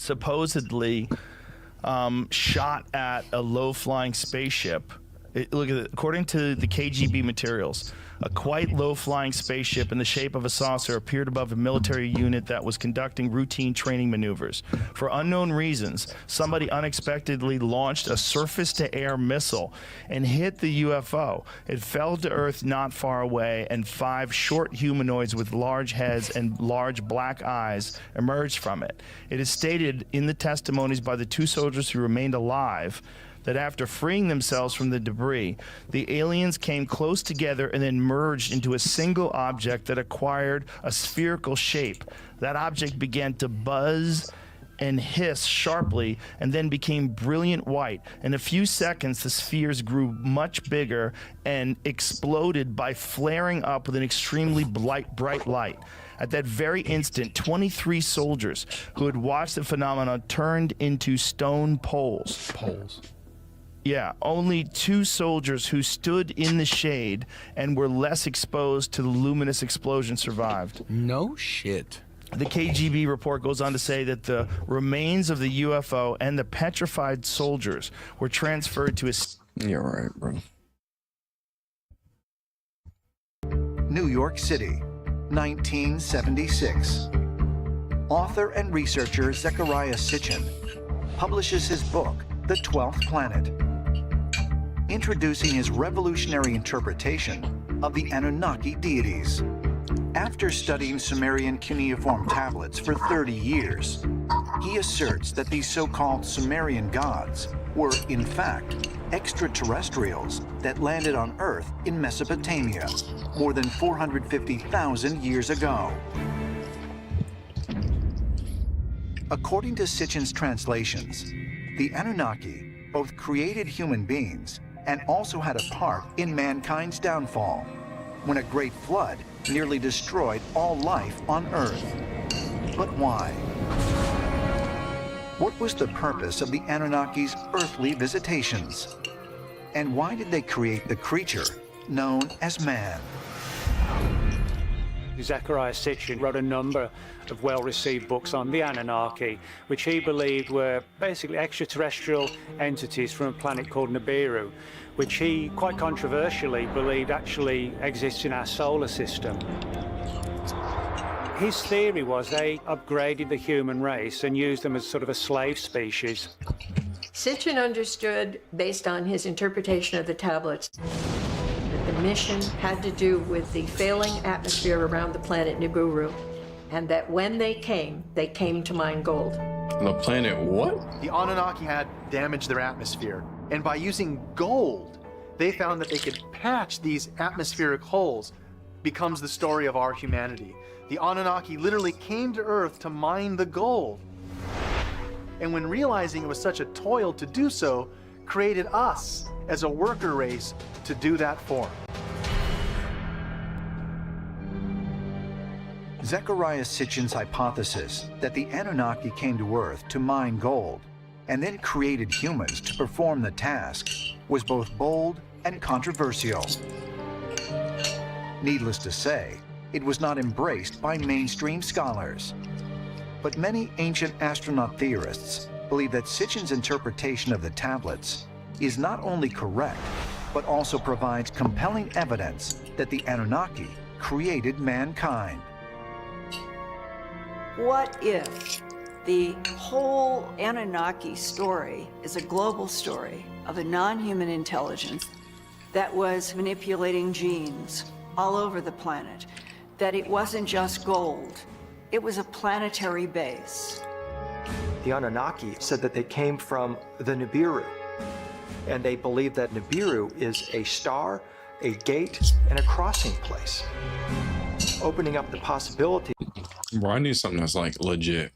supposedly shot at a low-flying spaceship. Look at it. According to the KGB materials, a quite low-flying spaceship in the shape of a saucer appeared above a military unit that was conducting routine training maneuvers. For unknown reasons, somebody unexpectedly launched a surface-to-air missile and hit the UFO. It fell to Earth not far away, and 5 short humanoids with large heads and large black eyes emerged from it. It is stated in the testimonies by the 2 soldiers who remained alive that after freeing themselves from the debris, the aliens came close together and then merged into a single object that acquired a spherical shape. That object began to buzz and hiss sharply and then became brilliant white. In a few seconds, the spheres grew much bigger and exploded by flaring up with an extremely bright light. At that very instant, 23 soldiers who had watched the phenomenon turned into stone poles. Yeah, only 2 soldiers who stood in the shade and were less exposed to the luminous explosion survived. No shit. The KGB report goes on to say that the remains of the UFO and the petrified soldiers were transferred to a... You're right, bro. New York City, 1976. Author and researcher Zecharia Sitchin publishes his book, The 12th Planet, introducing his revolutionary interpretation of the Anunnaki deities. After studying Sumerian cuneiform tablets for 30 years, he asserts that these so-called Sumerian gods were, in fact, extraterrestrials that landed on Earth in Mesopotamia more than 450,000 years ago. According to Sitchin's translations, the Anunnaki both created human beings and also had a part in mankind's downfall, when a great flood nearly destroyed all life on Earth. But why? What was the purpose of the Anunnaki's earthly visitations? And why did they create the creature known as man? Zecharia Sitchin wrote a number of well-received books on the Anunnaki, which he believed were basically extraterrestrial entities from a planet called Nibiru, which he, quite controversially, believed actually exists in our solar system. His theory was they upgraded the human race and used them as sort of a slave species. Sitchin understood, based on his interpretation of the tablets, the mission had to do with the failing atmosphere around the planet Nibiru, and that when they came to mine gold. The planet what? The Anunnaki had damaged their atmosphere, and by using gold, they found that they could patch these atmospheric holes. Becomes the story of our humanity. The Anunnaki literally came to Earth to mine the gold, and when realizing it was such a toil to do so, created us as a worker race to do that for him. Zecharia Sitchin's hypothesis that the Anunnaki came to Earth to mine gold and then created humans to perform the task was both bold and controversial. Needless to say, it was not embraced by mainstream scholars. But many ancient astronaut theorists believe that Sitchin's interpretation of the tablets is not only correct, but also provides compelling evidence that the Anunnaki created mankind. What if the whole Anunnaki story is a global story of a non-human intelligence that was manipulating genes all over the planet, that it wasn't just gold, it was a planetary base? The Anunnaki said that they came from the Nibiru, and they believe that Nibiru is a star, a gate, and a crossing place, opening up the possibility. Bro, I need something that's like legit.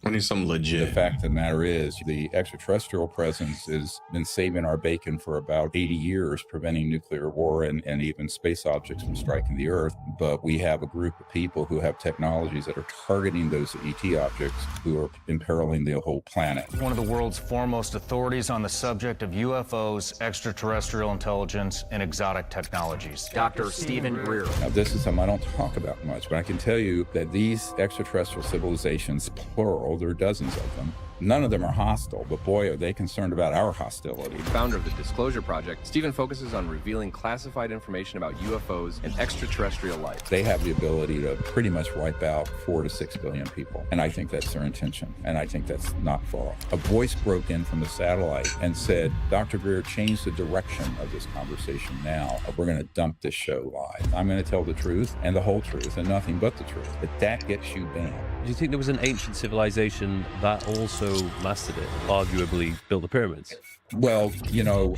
I need something The legit. fact of the matter is, the extraterrestrial presence has been saving our bacon for about 80 years, preventing nuclear war and even space objects from striking the Earth. But we have a group of people who have technologies that are targeting those ET objects who are imperiling the whole planet. One of the world's foremost authorities on the subject of UFOs, extraterrestrial intelligence, and exotic technologies. Dr. Stephen Greer. Now, this is something I don't talk about much, but I can tell you that these extraterrestrial civilizations, plural, there are dozens of them, none of them are hostile, but boy, are they concerned about our hostility. Founder of the Disclosure Project, Stephen focuses on revealing classified information about UFOs and extraterrestrial life. They have the ability to pretty much wipe out 4 to 6 billion people, and I think that's their intention, and I think that's not far off. A voice broke in from the satellite and said, Dr. Greer, change the direction of this conversation now. We're going to dump this show live. I'm going to tell the truth and the whole truth and nothing but the truth, but that gets you banned. Do you think there was an ancient civilization that also mastered it, arguably built the pyramids? Well, you know.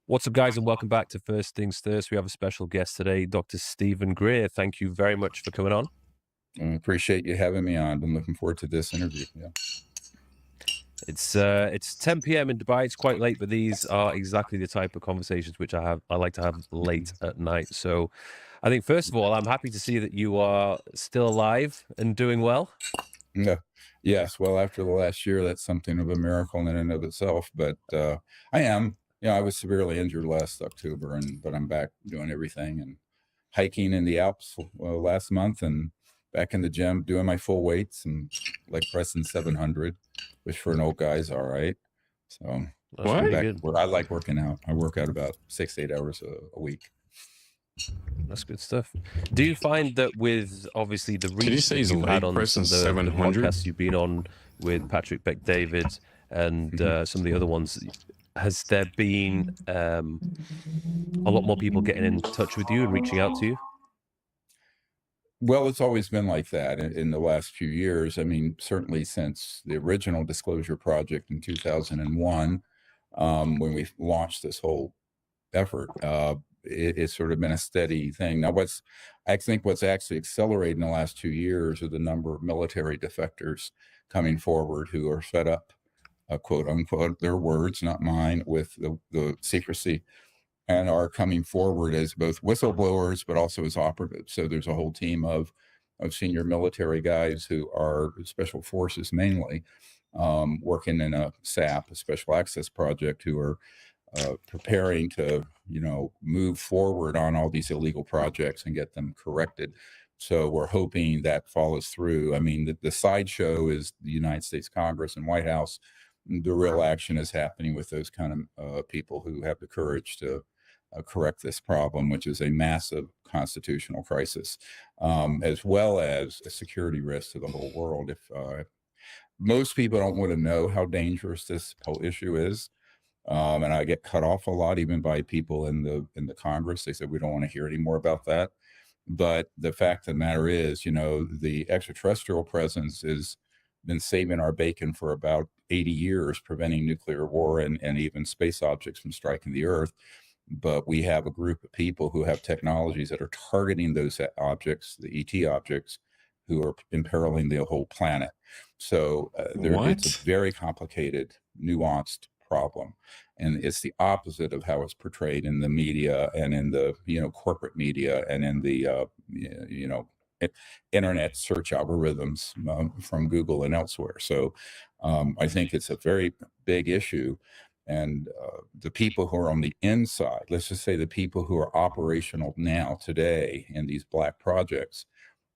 What's up, guys, and welcome back to First Things First. We have a special guest today, Dr. Stephen Greer. Thank you very much for coming on. I appreciate you having me on. I'm looking forward to this interview. Yeah. It's 10 p.m. in Dubai. It's quite late, but these are exactly the type of conversations which I like to have late at night. So I think, first of all, I'm happy to see that you are still alive and doing well. Yeah. Yes. Well, after the last year, that's something of a miracle in and of itself. But I am. You know, I was severely injured last October, but I'm back doing everything and hiking in the Alps last month and back in the gym doing my full weights and leg pressing 700, which for an old guy is all right. So I like working out. I work out about 6 to 8 hours a week. That's good stuff. Do you find that with obviously the reach that you've had on the podcasts you've been on with Patrick Bet-David and some of the other ones, has there been a lot more people getting in touch with you and reaching out to you? Well, it's always been like that in the last few years. I mean, certainly since the original Disclosure Project in 2001, when we launched this whole effort, it's sort of been a steady thing. Now, I think what's actually accelerated in the last 2 years are the number of military defectors coming forward who are fed up, quote unquote, their words, not mine, with the secrecy, and are coming forward as both whistleblowers, but also as operatives. So there's a whole team of senior military guys who are special forces mainly, working in a SAP, a special access project, who are preparing to, move forward on all these illegal projects and get them corrected. So we're hoping that follows through. I mean, the sideshow is the United States Congress and White House. The real action is happening with those kind of people who have the courage to correct this problem, which is a massive constitutional crisis, as well as a security risk to the whole world. If most people don't want to know how dangerous this whole issue is, and I get cut off a lot, even by people in the Congress. They said we don't want to hear any more about that. But the fact of the matter is, the extraterrestrial presence has been saving our bacon for about 80 years, preventing nuclear war and even space objects from striking the Earth. But we have a group of people who have technologies that are targeting those objects, the ET objects, who are imperiling the whole planet. So it's a very complicated, nuanced problem. And it's the opposite of how it's portrayed in the media and in the, corporate media and in the, internet search algorithms from Google and elsewhere. So I think it's a very big issue. And the people who are on the inside, let's just say the people who are operational now today in these black projects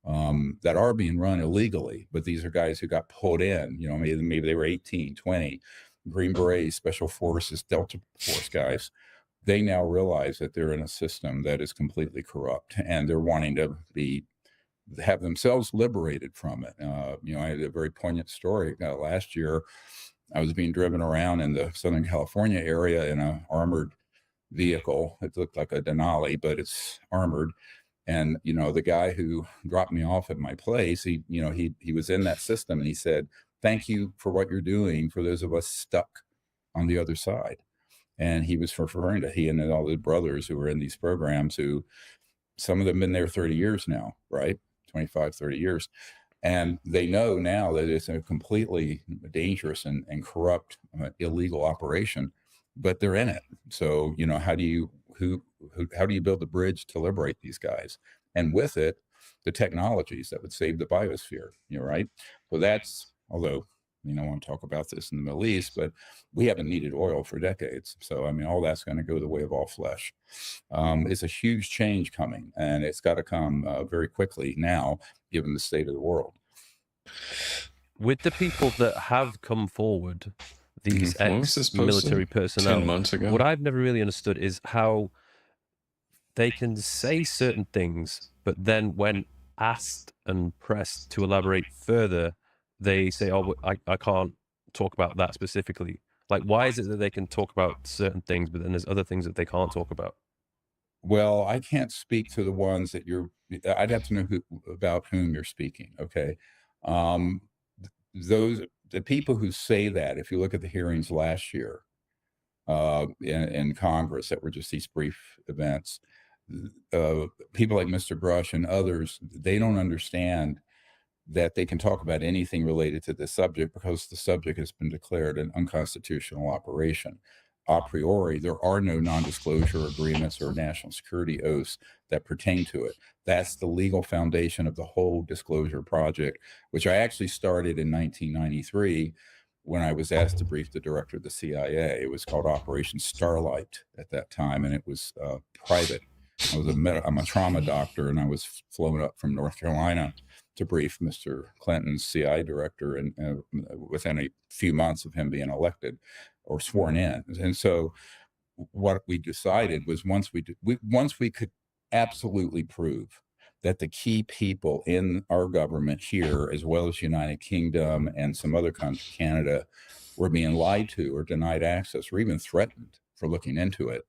that are being run illegally, but these are guys who got pulled in, maybe they were 18, 20, Green Berets, Special Forces, Delta Force guys. They now realize that they're in a system that is completely corrupt, and they're wanting to have themselves liberated from it. I had a very poignant story. Last year, I was being driven around in the Southern California area in an armored vehicle. It looked like a Denali, but it's armored. And, the guy who dropped me off at my place, he was in that system, and he said, "Thank you for what you're doing for those of us stuck on the other side." And he was referring to he and all his brothers who were in these programs, who some of them been there 30 years now, right? 25, 30 years. And they know now that it's a completely dangerous and corrupt, illegal operation, but they're in it. So, how do you how do you build the bridge to liberate these guys? And with it, the technologies that would save the biosphere, right? So that's, although, I want to talk about this in the Middle East, but we haven't needed oil for decades. So, all that's going to go the way of all flesh. It's a huge change coming, and it's got to come very quickly now, given the state of the world. With the people that have come forward, these ex-military personnel, 10 months ago? what I've never really understood is how they can say certain things, but then when asked and pressed to elaborate further, they say, oh, I can't talk about that specifically. Like, why is it that they can talk about certain things, but then there's other things that they can't talk about? Well, I can't speak to the ones that I'd have to know about whom you're speaking. Okay. The people who say that, if you look at the hearings last year in Congress that were just these brief events, people like Mr. Brush and others, they don't understand that they can talk about anything related to this subject because the subject has been declared an unconstitutional operation. A priori, there are no non-disclosure agreements or national security oaths that pertain to it. That's the legal foundation of the whole disclosure project, which I actually started in 1993 when I was asked to brief the director of the CIA. It was called Operation Starlight at that time, and it was private. I'm a trauma doctor, and I was flown up from North Carolina to brief Mr. Clinton's CIA director, and within a few months of him being elected or sworn in. And so what we decided was once we could absolutely prove that the key people in our government here, as well as United Kingdom and some other countries, Canada, were being lied to or denied access or even threatened for looking into it.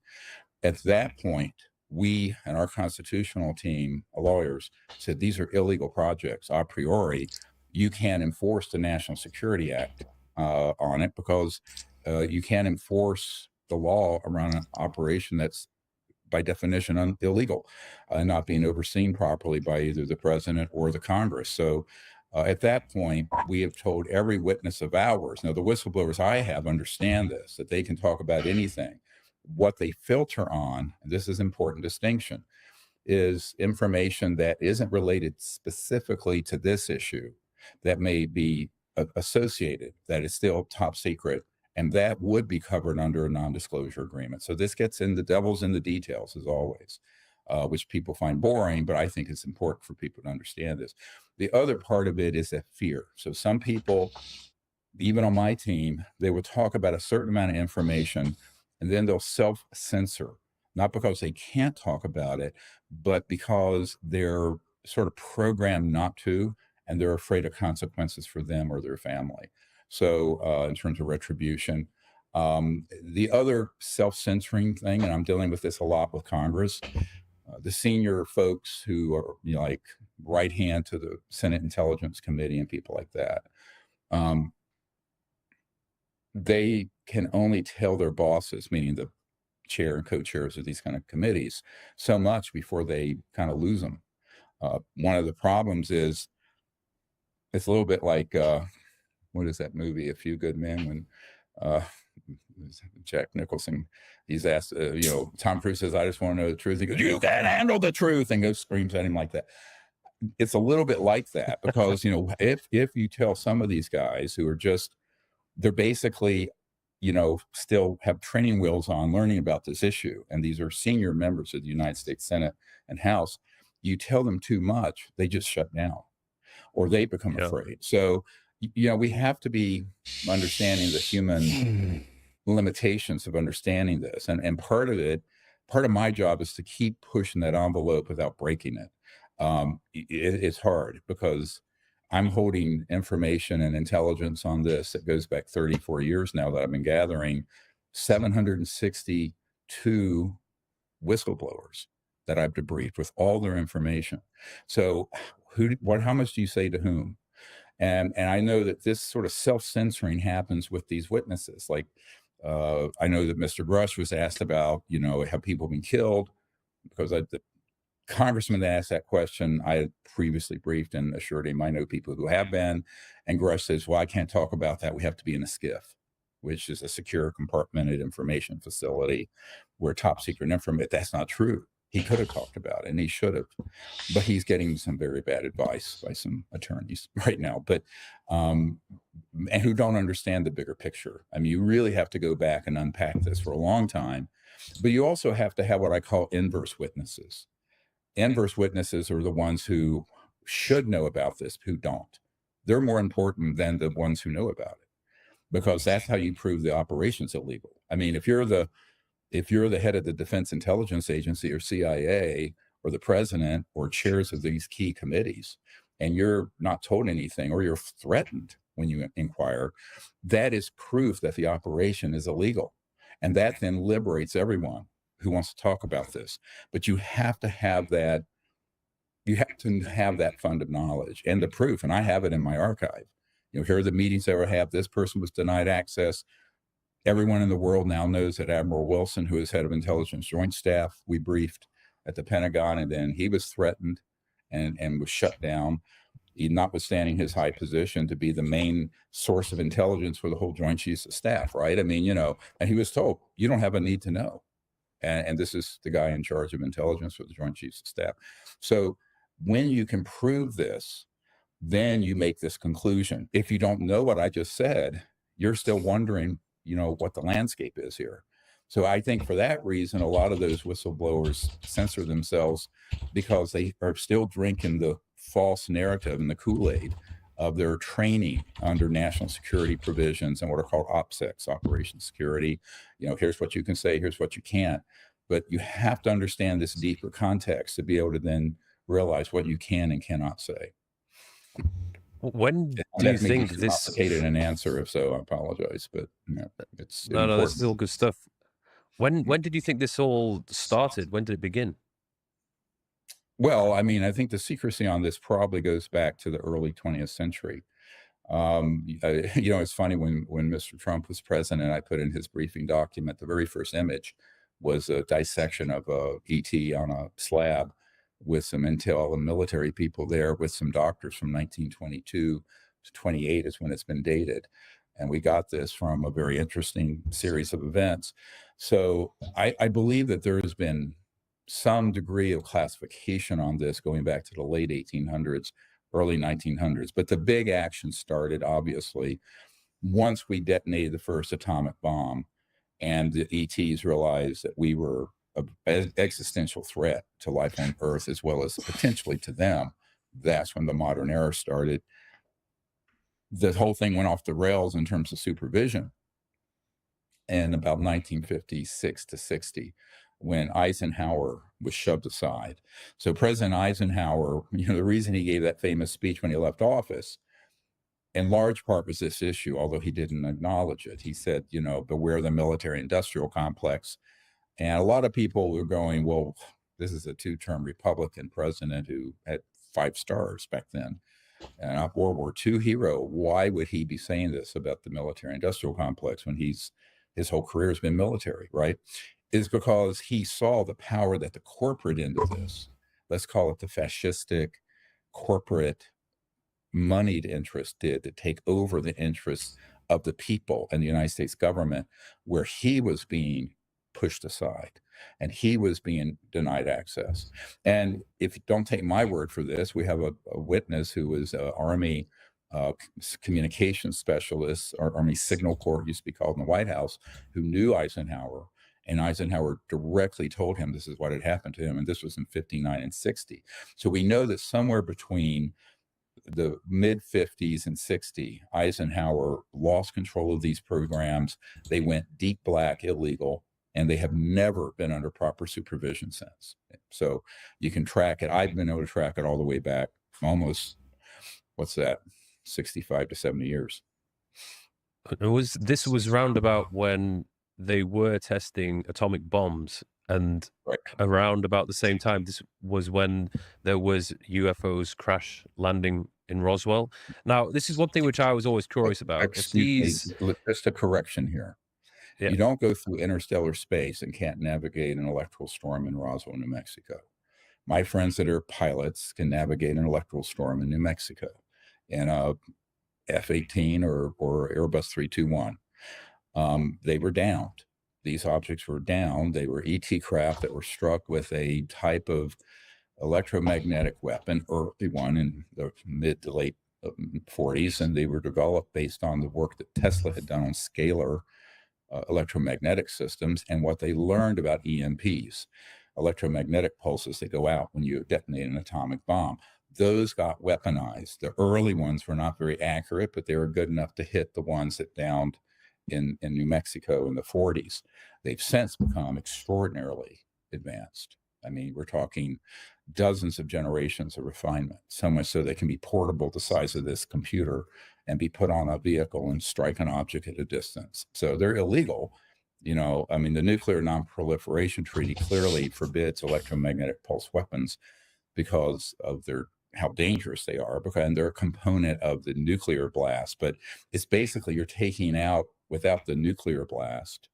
At that point, we and our constitutional team of lawyers said these are illegal projects. A priori, you can't enforce the National Security Act on it because you can't enforce the law around an operation that's by definition illegal, not being overseen properly by either the president or the Congress. So at that point, we have told every witness of ours, now the whistleblowers I have understand this, that they can talk about anything. What they filter on, and this is an important distinction, is information that isn't related specifically to this issue that may be associated, that is still top secret, and that would be covered under a non-disclosure agreement. So this gets in the devil's in the details, as always, which people find boring, but I think it's important for people to understand this. The other part of it is that fear. So some people, even on my team, they will talk about a certain amount of information and then they'll self-censor, not because they can't talk about it, but because they're sort of programmed not to, and they're afraid of consequences for them or their family. So in terms of retribution, the other self-censoring thing, and I'm dealing with this a lot with Congress, the senior folks who are like right hand to the Senate Intelligence Committee and people like that, they can only tell their bosses, meaning the chair and co-chairs of these kind of committees, so much before they kind of lose them. One of the problems is it's a little bit like, what is that movie, A Few Good Men, when Jack Nicholson, he's asked, Tom Cruise says, I just want to know the truth. He goes, you can't handle the truth, and goes screams at him like that. It's a little bit like that because, if you tell some of these guys who are just, they're basically, still have training wheels on learning about this issue, and these are senior members of the United States Senate and House, you tell them too much, they just shut down or they become afraid. So, we have to be understanding the human limitations of understanding this. And part of my job is to keep pushing that envelope without breaking it. It's hard because I'm holding information and intelligence on this that goes back 34 years now that I've been gathering 762 whistleblowers that I've debriefed with all their information. So how much do you say to whom? And I know that this sort of self-censoring happens with these witnesses. Like, I know that Mr. Brush was asked about, have people been killed? Because congressman that asked that question, I had previously briefed and assured him I know people who have been. And Grush says, well, I can't talk about that. We have to be in a SCIF, which is a secure compartmented information facility where top secret information. That's not true. He could have talked about it, and he should have, but he's getting some very bad advice by some attorneys right now, but and who don't understand the bigger picture. I mean, you really have to go back and unpack this for a long time, but you also have to have what I call inverse witnesses. Inverse witnesses are the ones who should know about this, who don't. They're more important than the ones who know about it, because that's how you prove the operation's illegal. I mean, if you're the head of the Defense Intelligence Agency or CIA or the president or chairs of these key committees, and you're not told anything or you're threatened when you inquire, that is proof that the operation is illegal. And that then liberates everyone who wants to talk about this. But you have to have that. You have to have that fund of knowledge and the proof. And I have it in my archive. You know, here are the meetings that I have. This person was denied access. Everyone in the world now knows that Admiral Wilson, who is head of Intelligence Joint Staff, we briefed at the Pentagon, and then he was threatened and was shut down, notwithstanding his high position to be the main source of intelligence for the whole Joint Chiefs of Staff, right? I mean, you know, and he was told, you don't have a need to know. And this is the guy in charge of intelligence for the Joint Chiefs of Staff. So when you can prove this, then you make this conclusion. If you don't know what I just said, you're still wondering, you know, what the landscape is here. So I think for that reason, a lot of those whistleblowers censor themselves because they are still drinking the false narrative and the Kool-Aid of their training under national security provisions and what are called OPSECs, Operation Security. You know, here's what you can say, here's what you can't. But you have to understand this deeper context to be able to then realize what you can and cannot say. When do you think this complicated an answer? If so, I apologize, but you know, it's no, this is all good stuff. When did you think this all started? When did it begin? Well, I mean, I think the secrecy on this probably goes back to the early 20th century. You know, it's funny when Mr. Trump was president, I put in his briefing document, the very first image was a dissection of a ET on a slab with some intel and military people there with some doctors from 1922 to 28 is when it's been dated. And we got this from a very interesting series of events. So I believe that there has been some degree of classification on this going back to the late 1800s, early 1900s. But the big action started, obviously, once we detonated the first atomic bomb and the ETs realized that we were an existential threat to life on Earth as well as potentially to them. That's when the modern era started. The whole thing went off the rails in terms of supervision in about 1956 to 60 when Eisenhower was shoved aside. So President Eisenhower, you know, the reason he gave that famous speech when he left office in large part was this issue, although he didn't acknowledge it. He said, you know, beware the military industrial complex. And a lot of people were going, well, this is a two-term Republican president who had 5 stars back then and a World War II hero. Why would he be saying this about the military industrial complex when his whole career has been military, right? Is because he saw the power that the corporate end of this, let's call it the fascistic corporate moneyed interest did to take over the interests of the people and the United States government, where he was being pushed aside and he was being denied access. And if you don't take my word for this, we have a witness who was an Army communications specialist, or Army Signal Corps used to be called in the White House, who knew Eisenhower. And Eisenhower directly told him this is what had happened to him. And this was in 59 and 60. So we know that somewhere between the mid 50s and 60, Eisenhower lost control of these programs. They went deep black, illegal, and they have never been under proper supervision since. So you can track it. I've been able to track it all the way back almost, 65 to 70 years. This was roundabout when they were testing atomic bombs, and around about the same time, this was when there was UFOs crash landing in Roswell. Now, this is one thing which I was always curious about. Just a correction here. Yeah. You don't go through interstellar space and can't navigate an electrical storm in Roswell, New Mexico. My friends that are pilots can navigate an electrical storm in New Mexico in a F-18 or Airbus 321. They were downed. These objects were downed. They were ET craft that were struck with a type of electromagnetic weapon, early one in the mid to late 40s, and they were developed based on the work that Tesla had done on scalar electromagnetic systems and what they learned about EMPs, electromagnetic pulses that go out when you detonate an atomic bomb. Those got weaponized. The early ones were not very accurate, but they were good enough to hit the ones that downed in New Mexico in the 40s. They've since become extraordinarily advanced. I mean, we're talking dozens of generations of refinement, so much so they can be portable the size of this computer and be put on a vehicle and strike an object at a distance. So they're illegal. You know, I mean, the Nuclear Non-Proliferation Treaty clearly forbids electromagnetic pulse weapons because of how dangerous they are, and they're a component of the nuclear blast. But it's basically you're taking out, without the nuclear blast,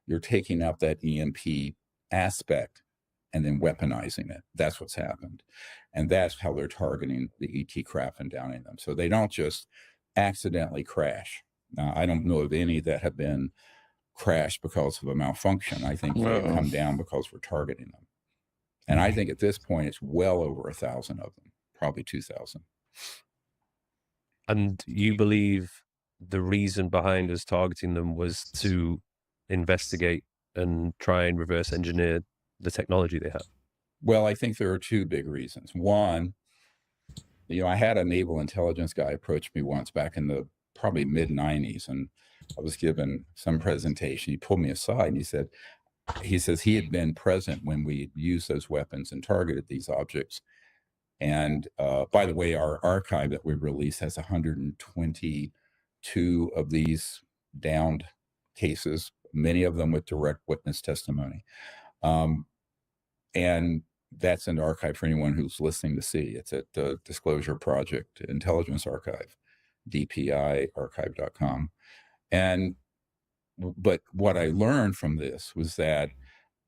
you're taking out that EMP aspect and then weaponizing it. That's what's happened. And that's how they're targeting the ET craft and downing them. So they don't just accidentally crash. Now, I don't know of any that have been crashed because of a malfunction. I think they come down because we're targeting them. And I think at this point, it's well over 1,000 of them, probably 2,000. And you believe the reason behind us targeting them was to investigate and try and reverse engineer the technology they have? Well, I think there are two big reasons. One, you know, I had a naval intelligence guy approach me once back in the probably mid 90s, and I was given some presentation. He pulled me aside and he says he had been present when we used those weapons and targeted these objects. And by the way, our archive that we released has 122 of these downed cases, many of them with direct witness testimony. And that's in the archive for anyone who's listening to see. It's at the Disclosure Project Intelligence Archive, dpiarchive.com. But what I learned from this was that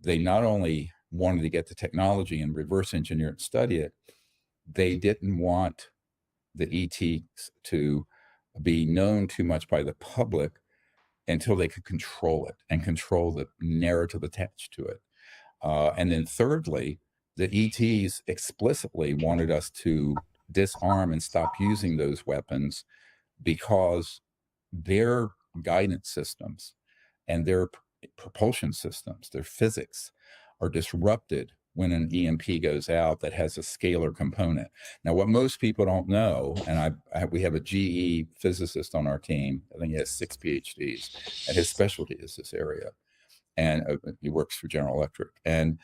they not only wanted to get the technology and reverse engineer and study it, they didn't want the ETs to be known too much by the public until they could control it and control the narrative attached to it. And then thirdly, the ETs explicitly wanted us to disarm and stop using those weapons because their guidance systems and their propulsion systems, their physics, are disrupted when an EMP goes out that has a scalar component. Now, what most people don't know, and we have a GE physicist on our team, I think he has 6 PhDs, and his specialty is this area. And he works for General Electric. And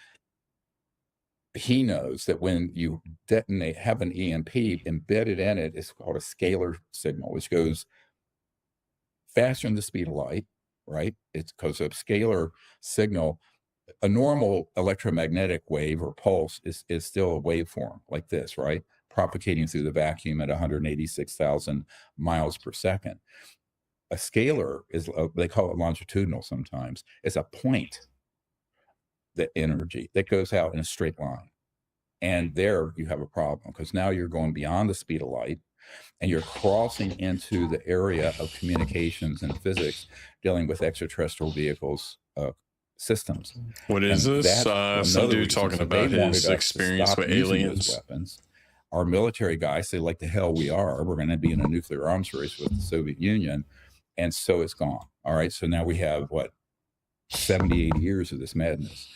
he knows that when you have an EMP, embedded in it is called a scalar signal, which goes faster than the speed of light, right? It's because of scalar signal. A normal electromagnetic wave or pulse is still a waveform like this, right? Propagating through the vacuum at 186,000 miles per second. A scalar is, they call it longitudinal sometimes, it's a point, the energy that goes out in a straight line. And there you have a problem because now you're going beyond the speed of light and you're crossing into the area of communications and physics dealing with extraterrestrial vehicles systems. What is this? Some dude talking about his experience with aliens. Weapons. Our military guys say, like the hell we are. We're going to be in a nuclear arms race with the Soviet Union. And so it's gone. All right. So now we have 70, 80 years of this madness.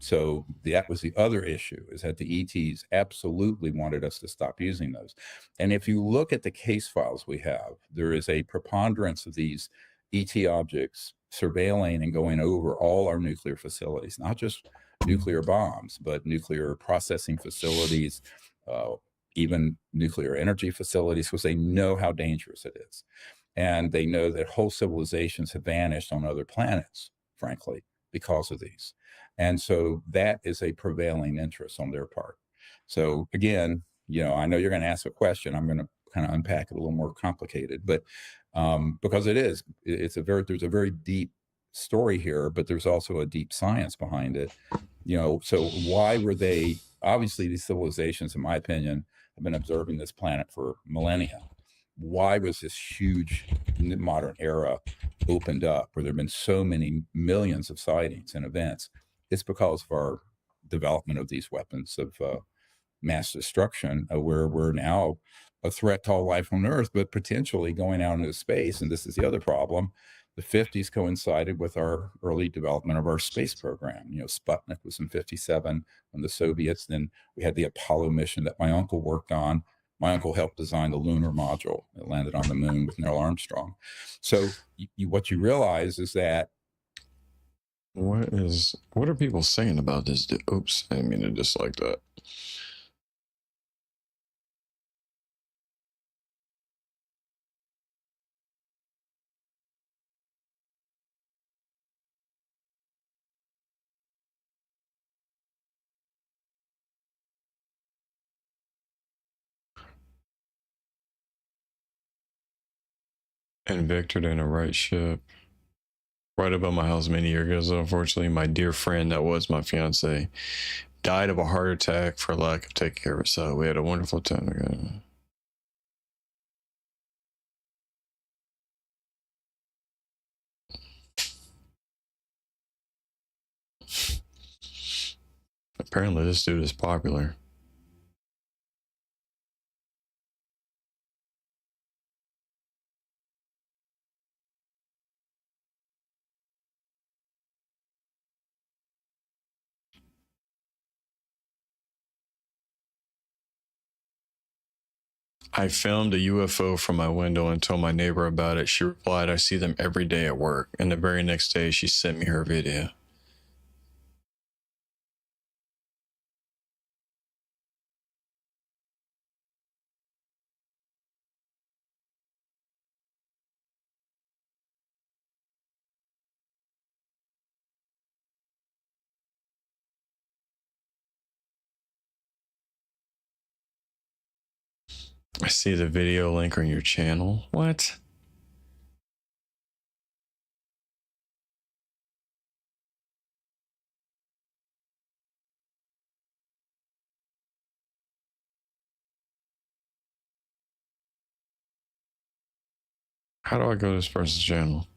So that was the other issue, is that the ETs absolutely wanted us to stop using those. And if you look at the case files we have, there is a preponderance of these ET objects surveilling and going over all our nuclear facilities, not just nuclear bombs, but nuclear processing facilities, even nuclear energy facilities, because they know how dangerous it is. And they know that whole civilizations have vanished on other planets, frankly, because of these. And so that is a prevailing interest on their part. So again, I know you're going to ask a question. I'm going to kind of unpack it a little more complicated, but because there's a very deep story here, but there's also a deep science behind it. So why were they obviously these civilizations, in my opinion, have been observing this planet for millennia. Why was this huge modern era opened up where there have been so many millions of sightings and events? It's because of our development of these weapons of mass destruction, where we're now a threat to all life on Earth, but potentially going out into space. And this is the other problem. The 50s coincided with our early development of our space program. You know, Sputnik was in 57 when the Soviets, then we had the Apollo mission that my uncle worked on. My uncle helped design the lunar module that landed on the moon with Neil Armstrong. So what you realize is that what are people saying about this? Oops, I didn't mean to dislike that. And Victor in a right ship. Right above my house many years ago, unfortunately, my dear friend that was my fiance died of a heart attack for lack of taking care of herself. We had a wonderful time together. Apparently this dude is popular. I filmed a UFO from my window and told my neighbor about it. She replied, I see them every day at work. And the very next day, she sent me her video. I see the video link on your channel. What? How do I go to this person's channel?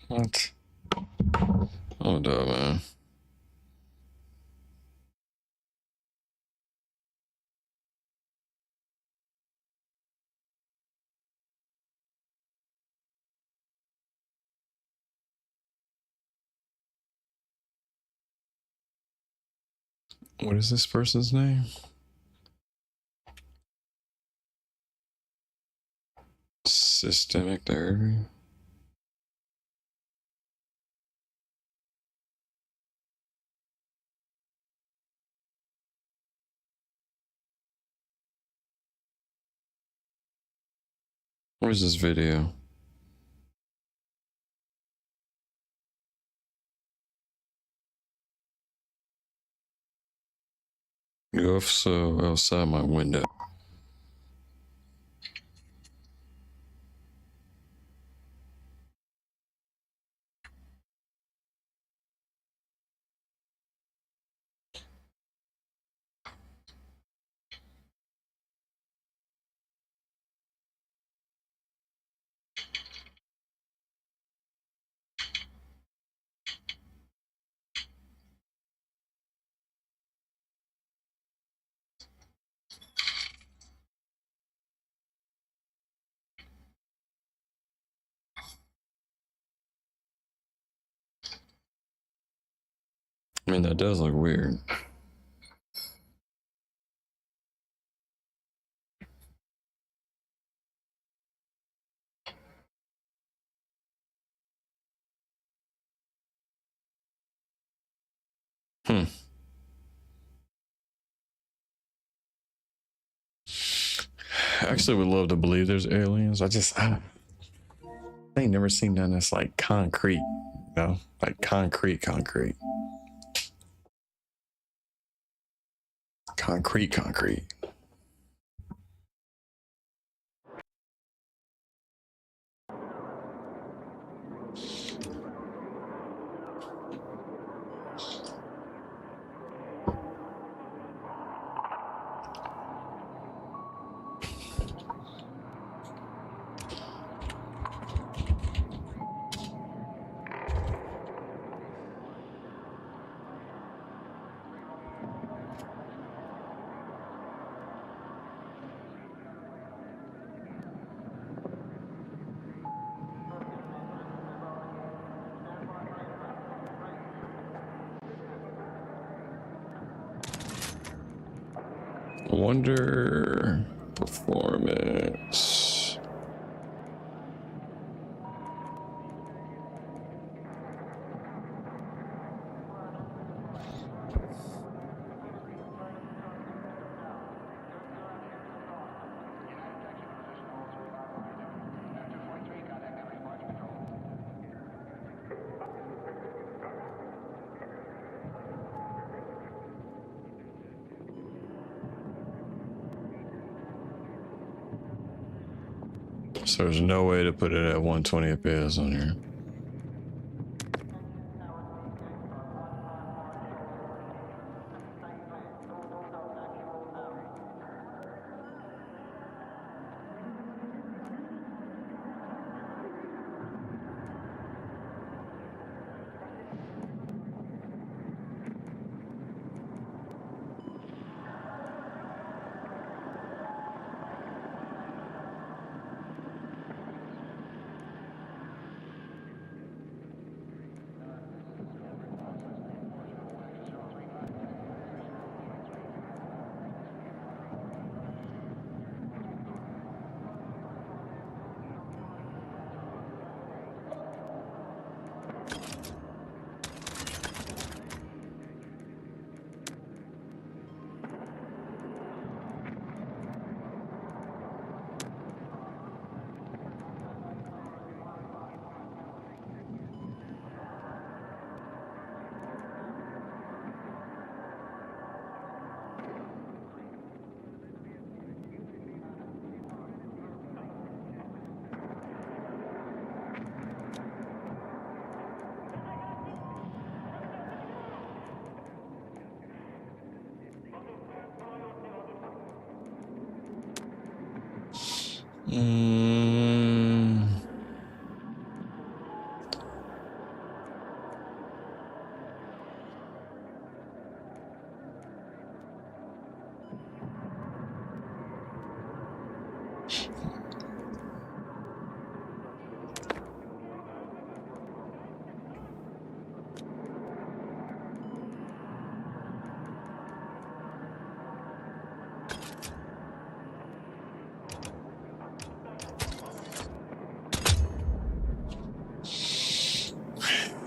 What? Hold up, man. What is this person's name? Systemic therapy? Where's this video? UFO outside my window. I mean, that does look weird. Actually would love to believe there's aliens. I ain't never seen none that's like concrete, you know, like concrete. Concrete. Wonder performance. So there's no way to put it at 120 FPS on here.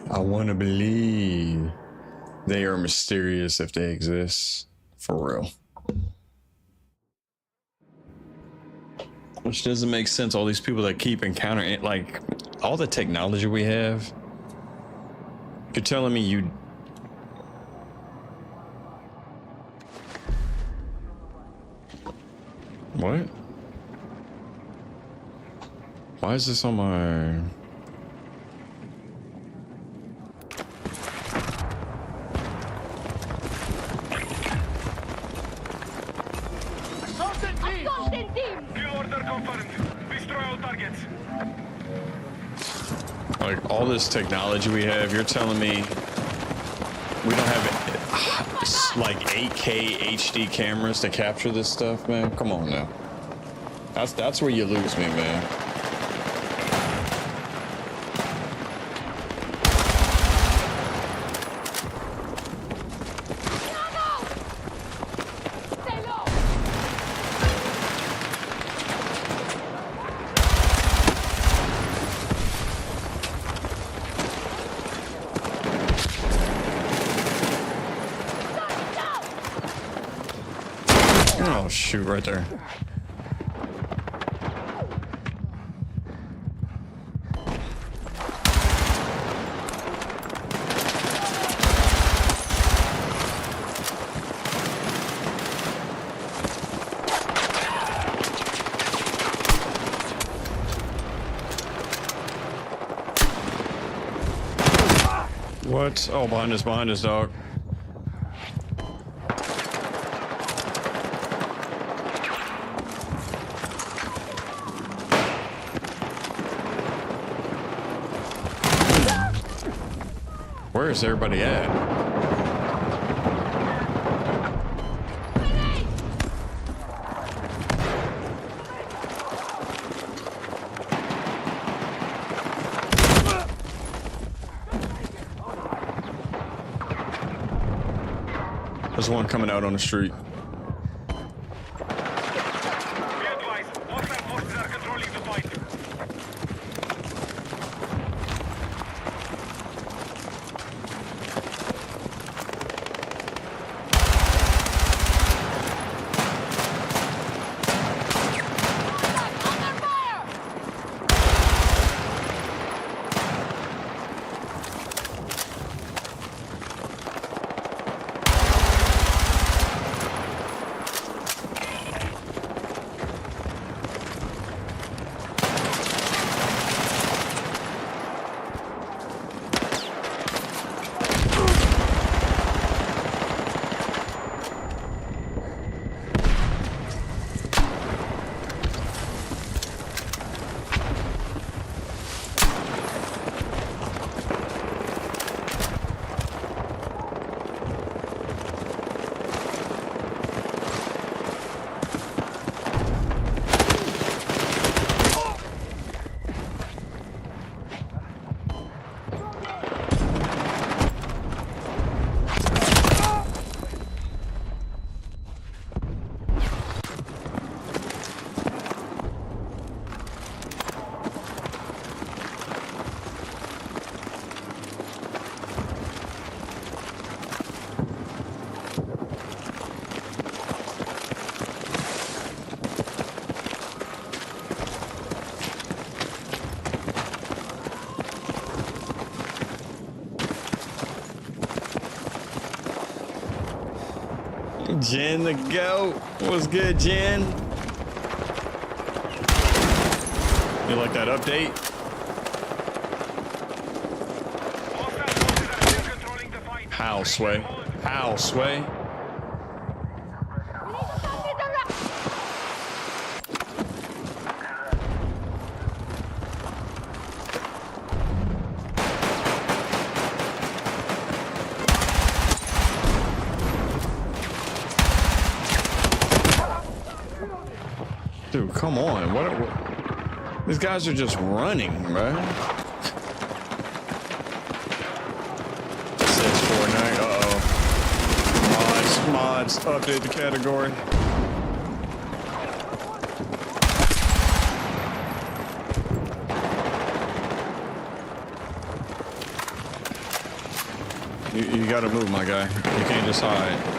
I want to believe they are mysterious if they exist, for real. Which doesn't make sense. All these people that keep encountering it, like all the technology we have. You're telling me you... What? Why is this on my... Like all this technology we have, you're telling me we don't have like 8K HD cameras to capture this stuff, man? Come on now. That's where you lose me, man. shoot, right there. What? Oh, behind us, dog. Where is everybody at? There's one coming out on the street. Jen the goat. What's good, Jen? You like that update? How, Sway? How, Sway? Dude, come on. What? These guys are just running, bro. 649. Uh-oh. Mods. Update the category. You gotta move, my guy. You can't just hide.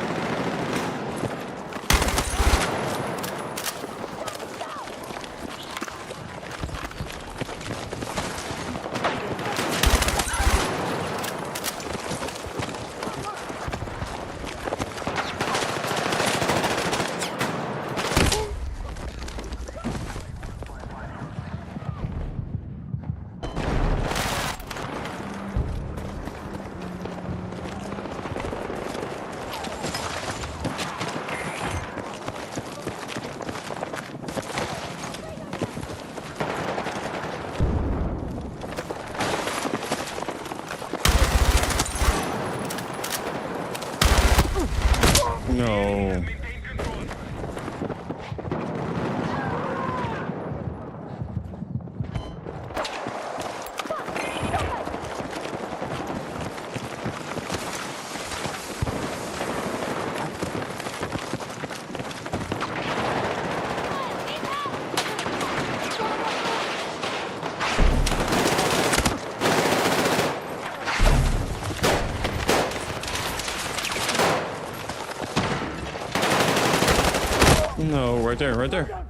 right there.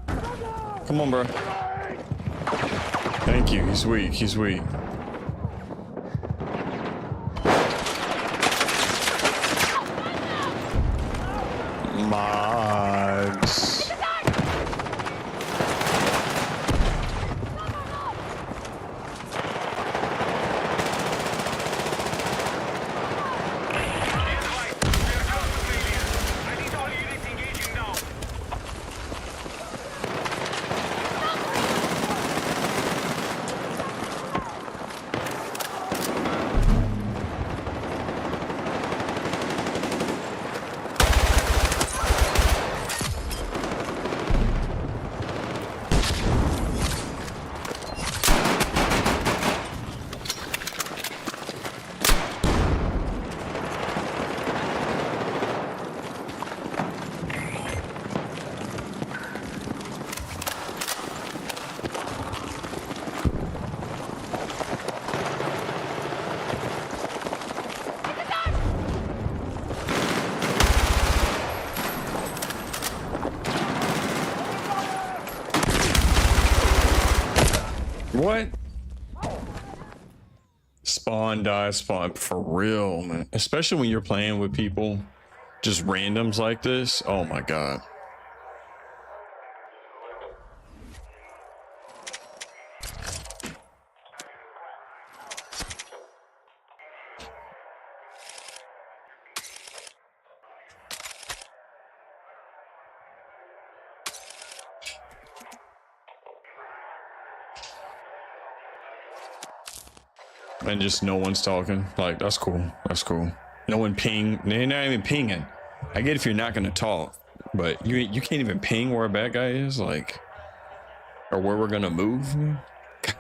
Come on, bro. Thank you. He's weak. He's weak. Mods. What? Spawn, die, spawn. For real, man. Especially when you're playing with people, just randoms like this. Oh my god. And just no one's talking. Like, that's cool. That's cool. No one ping. They're not even pinging. I get if you're not gonna talk, but you can't even ping where a bad guy is, like, or where we're gonna move.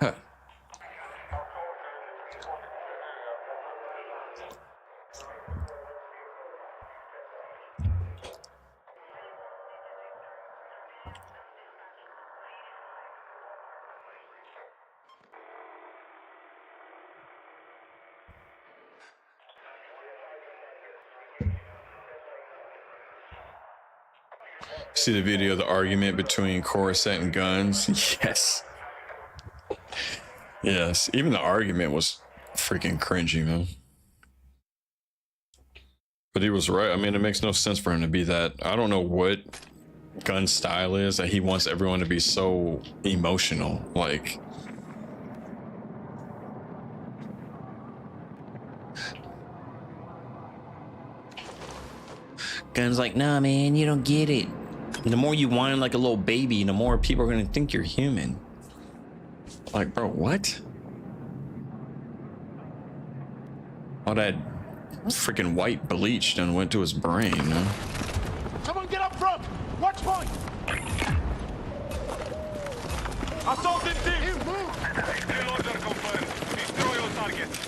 God. See the video of the argument between Coruscant and Guns? Yes. Yes. Even the argument was freaking cringy, man. But he was right. I mean, it makes no sense for him to be that. I don't know what Gun's style is that he wants everyone to be so emotional. Like, Gun's like, nah, man, you don't get it. And the more you whine like a little baby, the more people are gonna think you're human. Like, bro, what? All that freaking white bleach done went to his brain, huh? Someone get up front! Watch point! Assault in team! Move! Still order confirmed. Destroy all targets.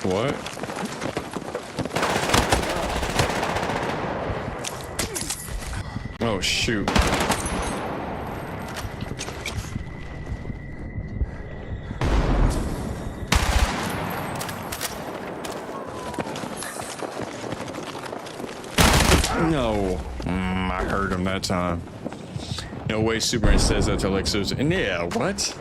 What? Oh, shoot. No. I heard him that time. No way Superman says that to Lexus. And yeah, what?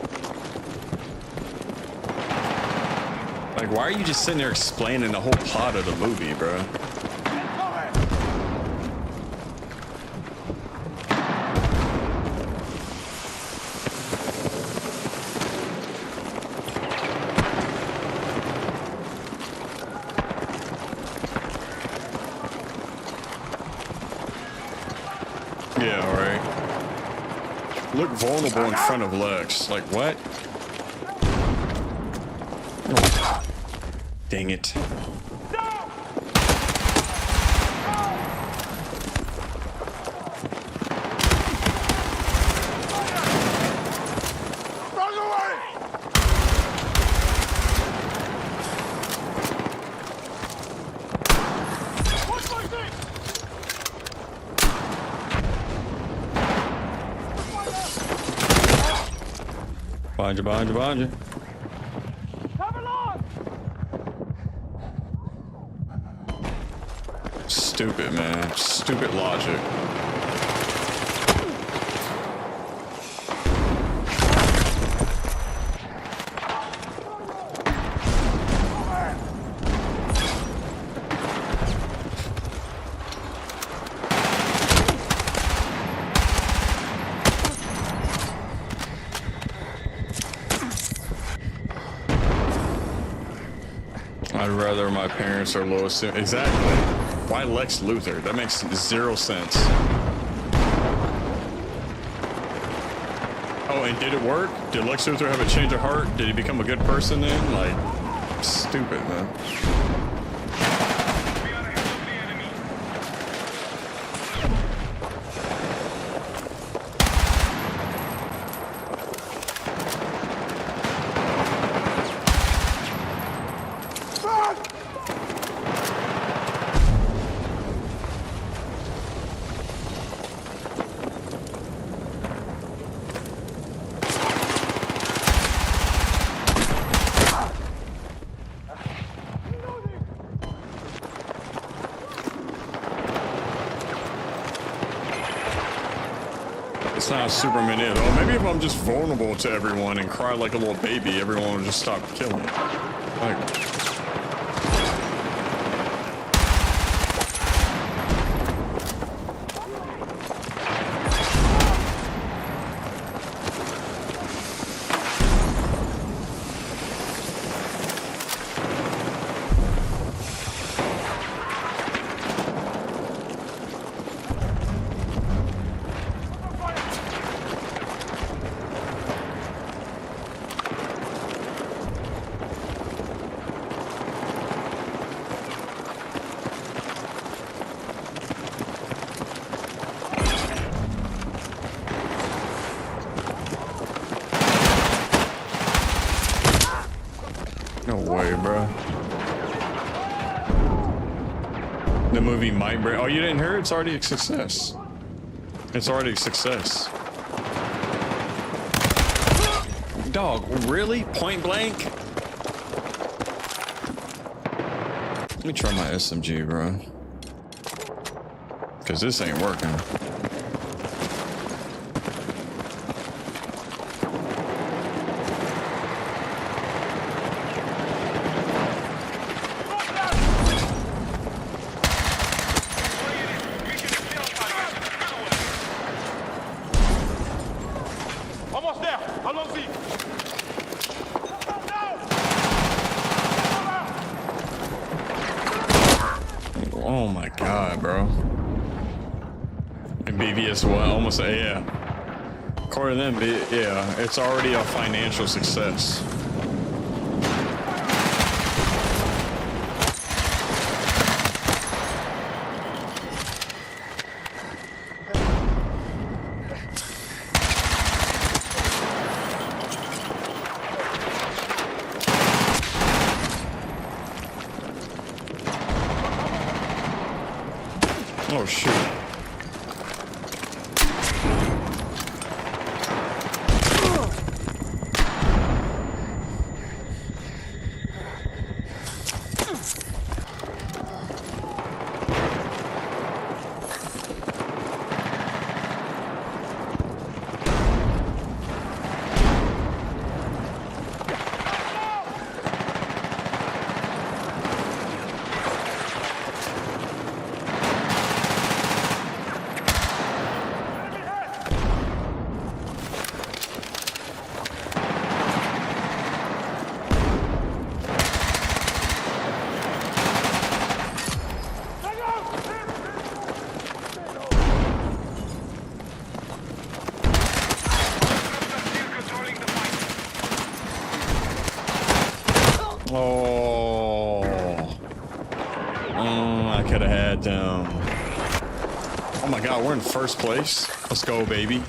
Like, why are you just sitting there explaining the whole plot of the movie, bro? Yeah, all right. Look vulnerable in front of Lex. Like, what? Oh, dang it. Behind you, behind you, behind you. Come along! Stupid, man. Stupid logic. I'd rather my parents are Lois. Exactly. Why Lex Luthor? That makes 0 sense. Oh, and did it work? Did Lex Luthor have a change of heart? Did he become a good person then? Like, stupid, man. It's not Superman is. Oh, maybe if I'm just vulnerable to everyone and cry like a little baby, everyone will just stop killing me. Like, no way, bro. The movie might break. Oh, you didn't hear it? It's already a success. It's already a success. Dog, really? Point blank? Let me try my SMG, bro. Because this ain't working. Almost there. Allons-y. Oh my god, bro. And BVS what? Almost, yeah. According to them, yeah, it's already a financial success. Oh shoot. Oh, I could have had them. Oh my god, we're in first place. Let's go, baby.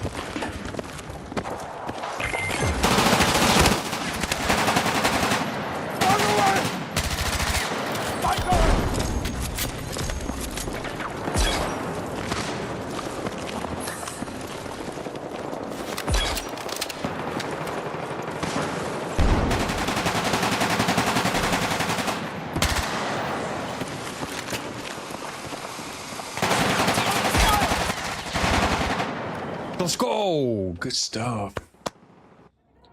Let's go. Good stuff.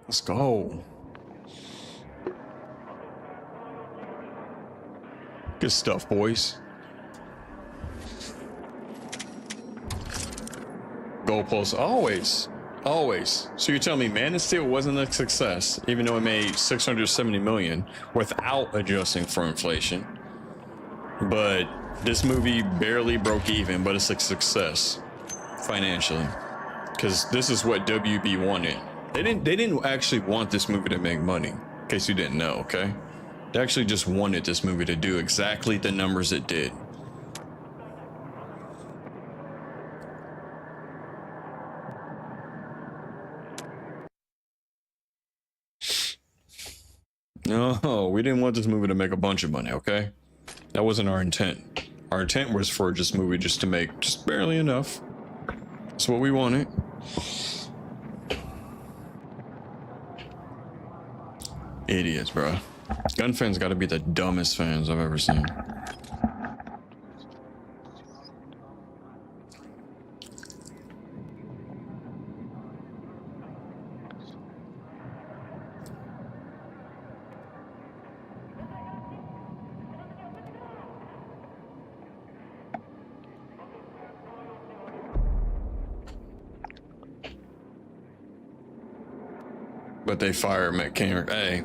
Let's go. Good stuff, boys. Goalposts, always. So you're telling me Man of Steel wasn't a success, even though it made $670 million without adjusting for inflation. But this movie barely broke even, but it's a success financially, because this is what WB wanted. They didn't actually want this movie to make money, in case you didn't know. Okay, they actually just wanted this movie to do exactly the numbers it did. No, we didn't want this movie to make a bunch of money, okay? That wasn't our intent. Our intent was for this movie just to make just barely enough. That's what we wanted. Idiots, bro. Gun fans gotta be the dumbest fans I've ever seen. But they fired McCain. Hey,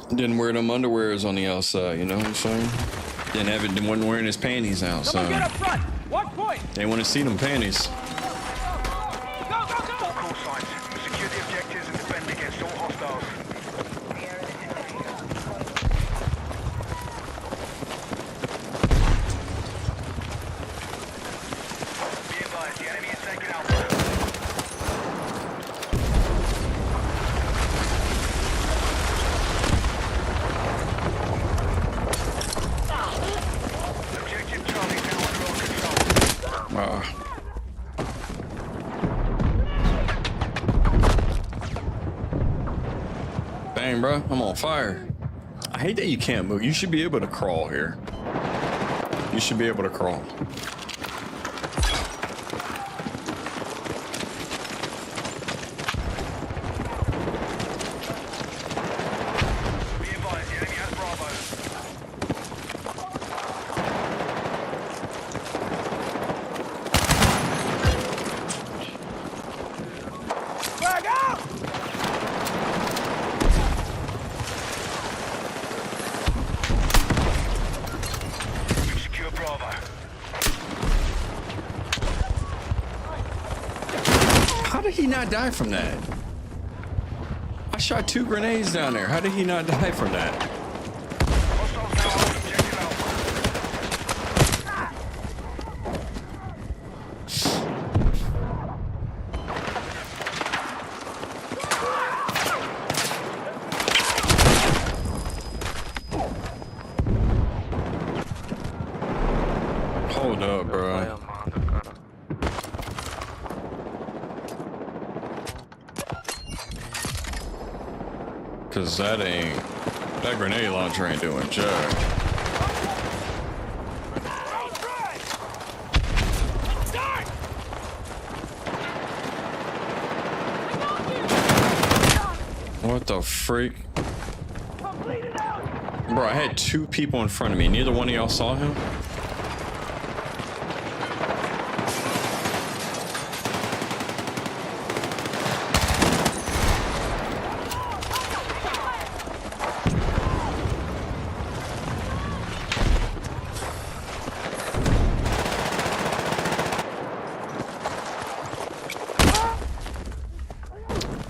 didn't wear them underwears on the outside, you know what I'm saying? Wasn't wearing his panties outside. Get up front. One point. They want to see them panties. Go. Call signs. Secure the objectives and defend against all hostiles. Be advised, the enemy is taking Alpha. Dang, bro, I'm on fire. I hate that you can't move. You should be able to crawl here. You should be able to crawl. How did he not die from that? I shot 2 grenades down there. How did he not die from that? Hold up, bro. Cause that grenade launcher ain't doing jack. What the freak? Bro, I had 2 people in front of me. Neither one of y'all saw him?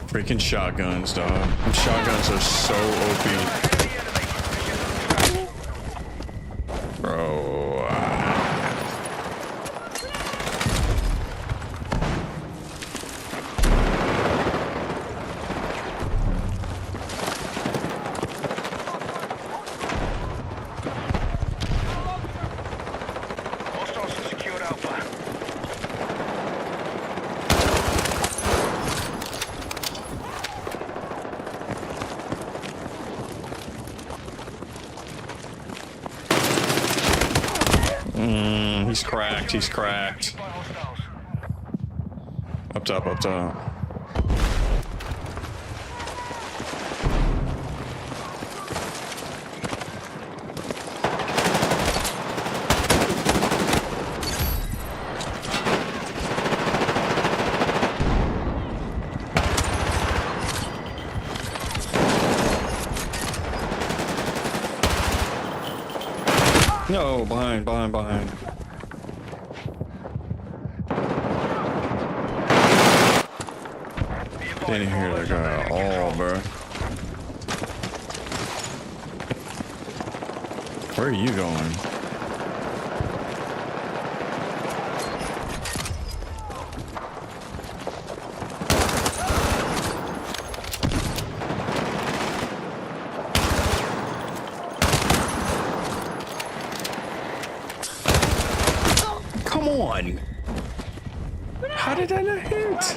Freaking shotguns, dog. Them shotguns are so OP. Bro. He's cracked. top, up top. No, behind. Didn't hear that guy at all, bro. Where are you going? Come on! How did I not hit?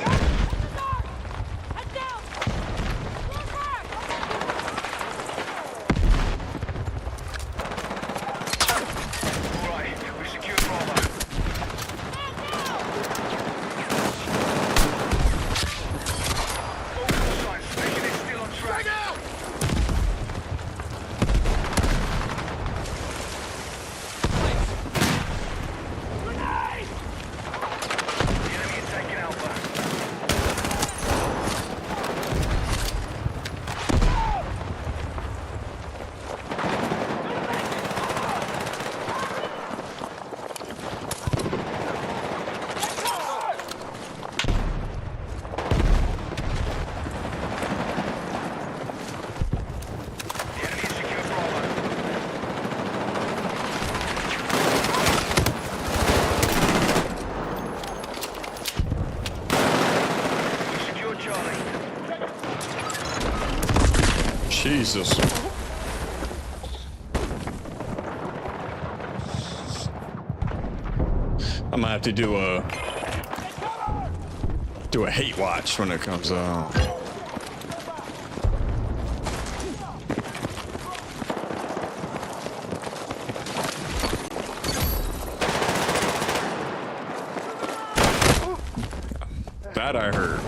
Jesus. I'm gonna have to do a hate watch when it comes out. That I heard.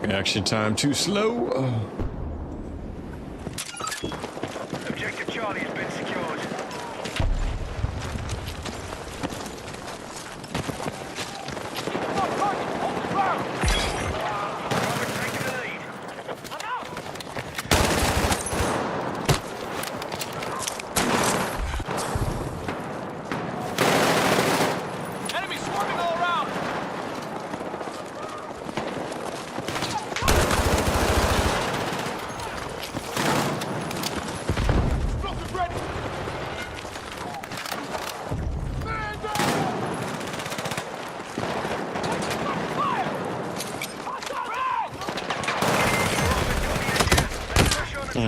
Reaction time too slow. Objective Charlie has been secured. Keep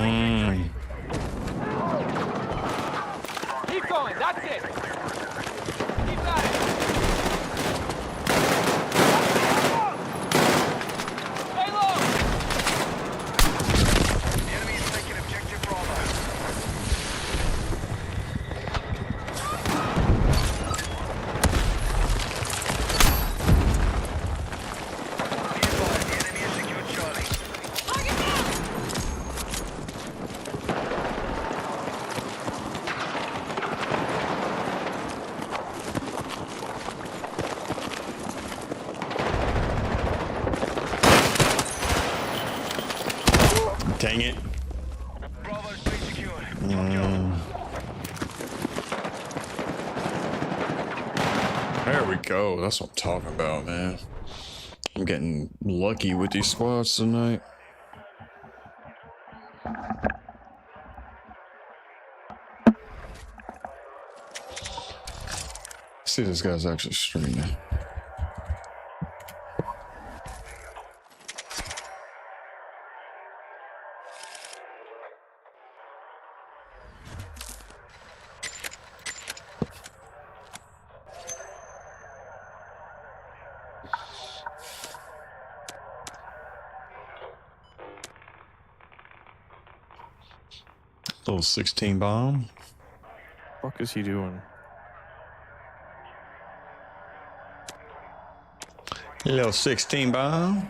going, that's it! Keep at it! Stay low! The enemy is taking objective Bravo. Dang it. Bravo's been secured. There we go. That's what I'm talking about, man. I'm getting lucky with these squads tonight. See, this guy's actually streaming. Little 16 bomb. Fuck is he doing? Little 16 bomb.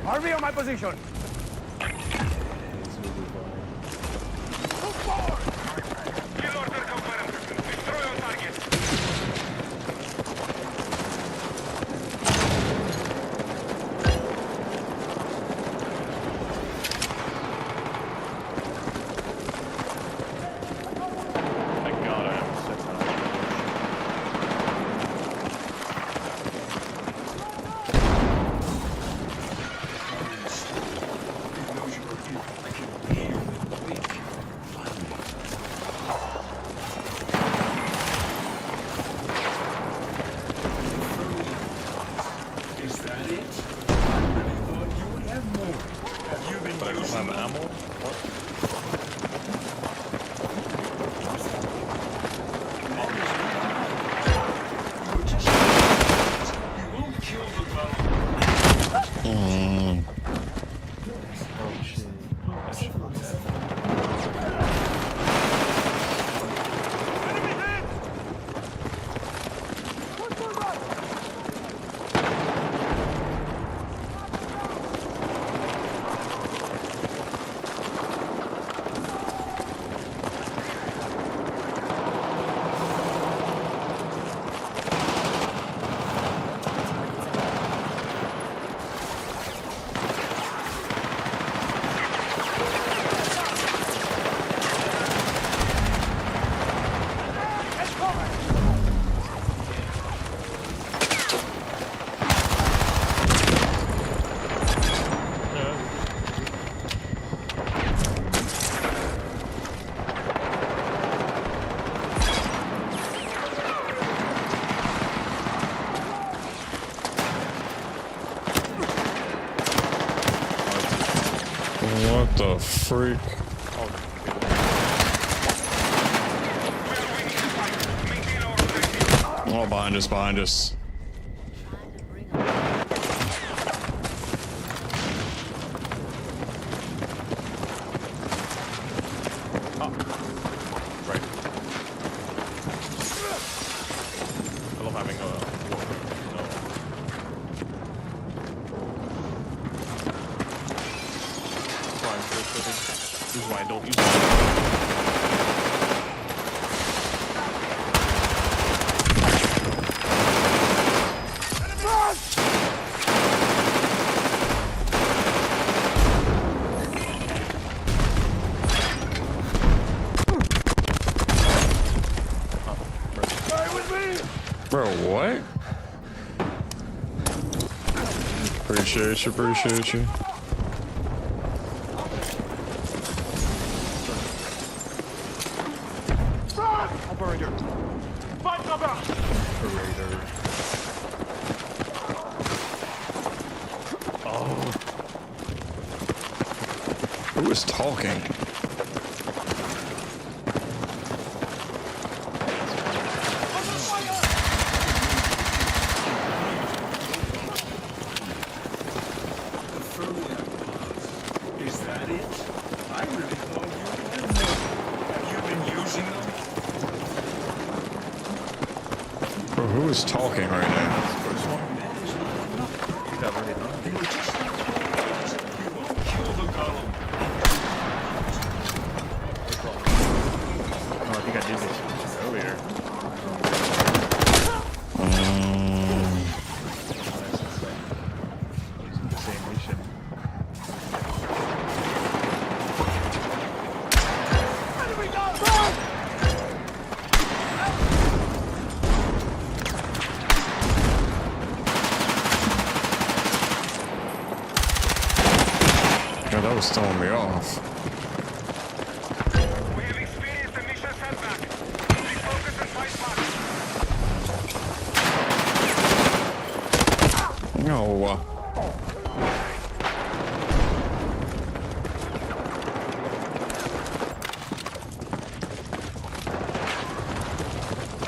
RV on my position. Move forward. Kill order confirmed. Destroy on target. Thank God I haven't set that up. Is that it? I thought you would have more. Have you been using ammo? What? You won't kill the dog. Enemy hit! What's going on? What the freak? Oh, behind us, behind us. Right. I love having a Bro, what? Appreciate you, appreciate you. Operator! Fight cover! Operator. Oh. Who is talking? Is that it? I really thought you had more. Have you been using them? Bro, who is talking right now? They were just like toys. You won't kill the golem. Oh, I think I did this earlier. Using the same mission. Yeah, that was throwing me off. We have experienced a mission setback. Please focus and fight back. No.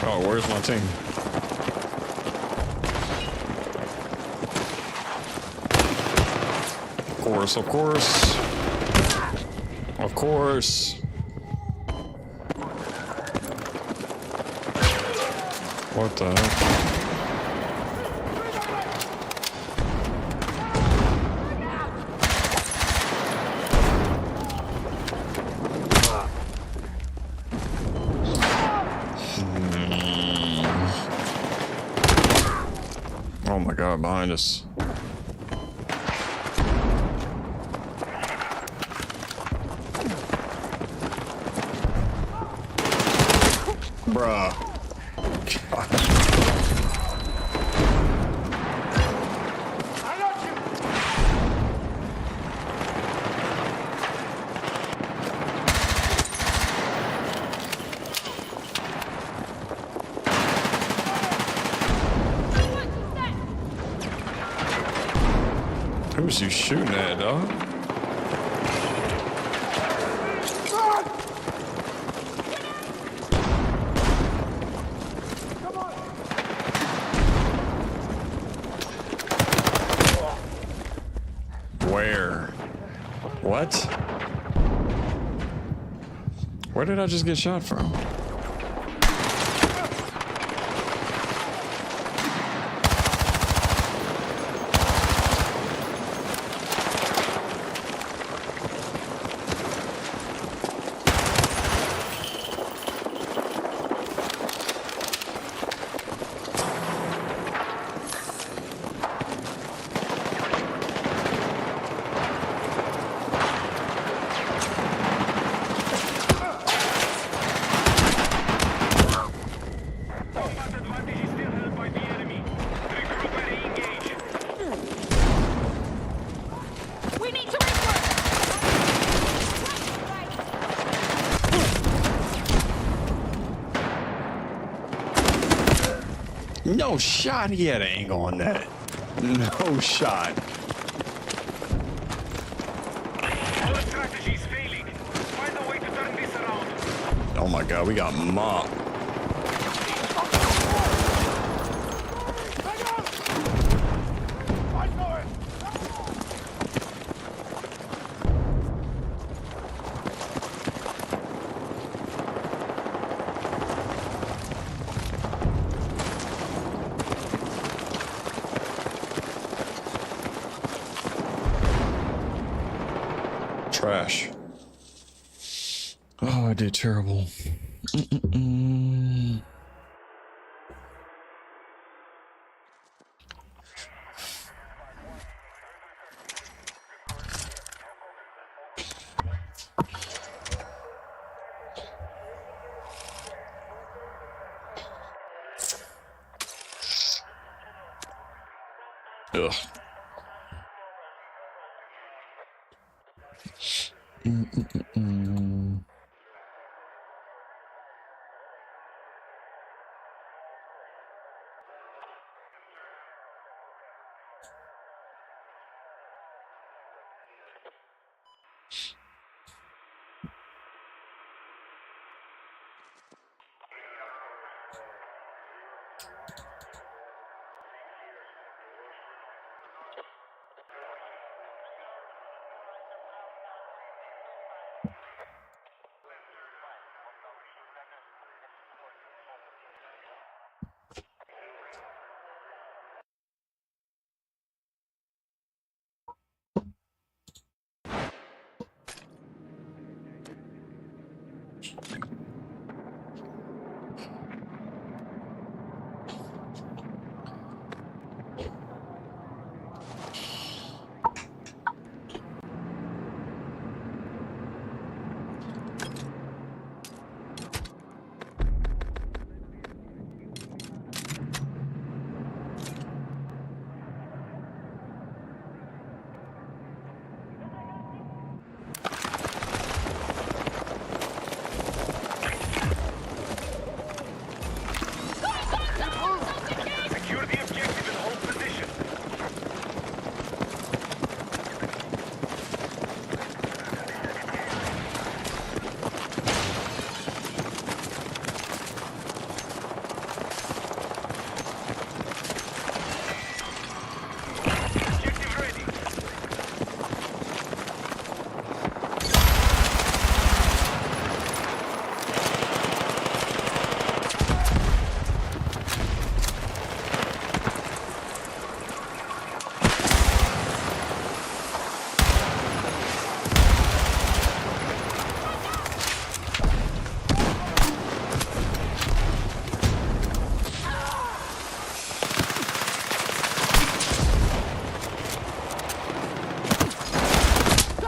Oh, where's my team? Of course, of course. Of course. What the heck? Oh my god, behind us. Bruh. Who's you shooting at, dog? Where? What? Where did I just get shot from? No shot he had an angle on that. No shot. Our strategy is failing. Find a way to turn this around. Oh my god, we got mopped. Trash. Oh, I did terrible. Ugh.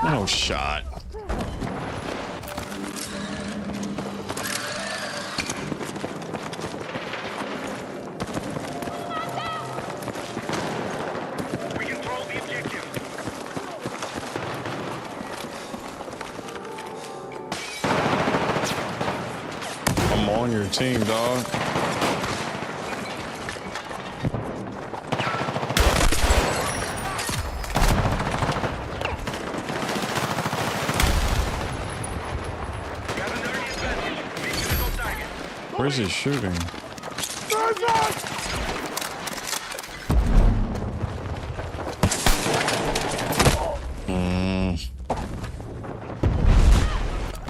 No shot. We control the objective. I'm on your team, dog. Where's he shooting?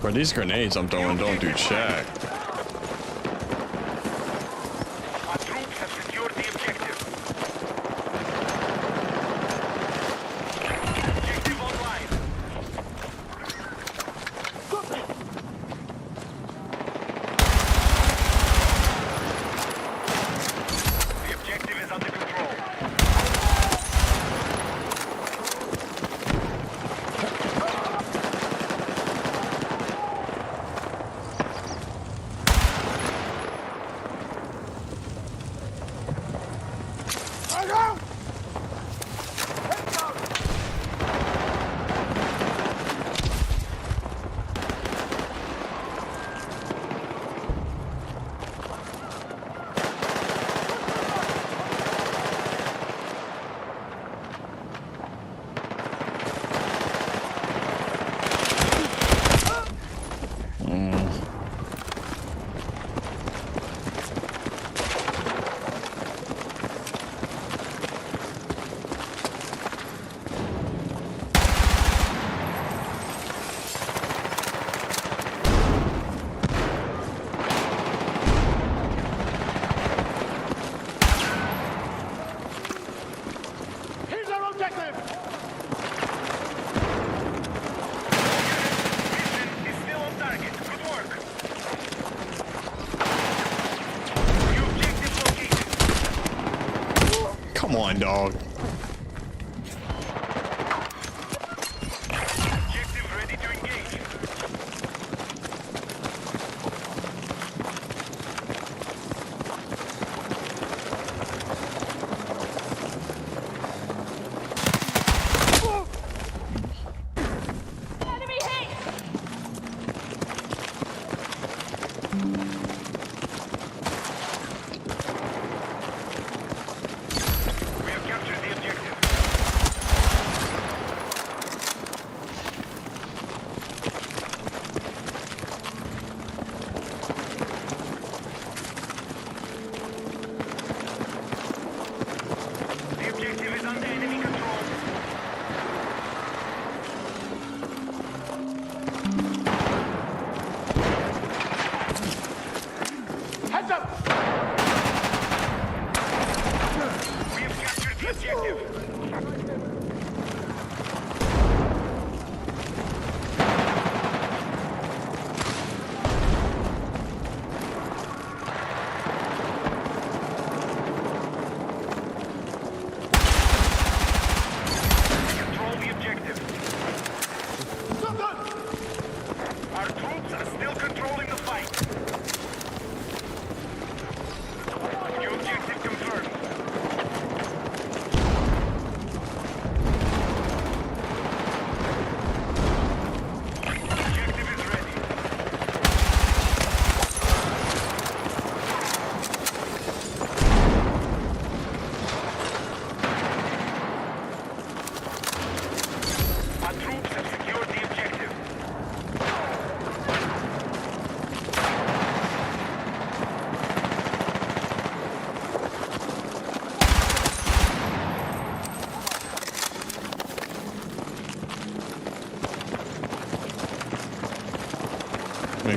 But these grenades I'm throwing don't do jack. Our troops have secured the objective. Objective online. The objective is under control. Here's our objective! Mission is still on target. Good work. New objective located. Come on, dog. Objective ready to engage.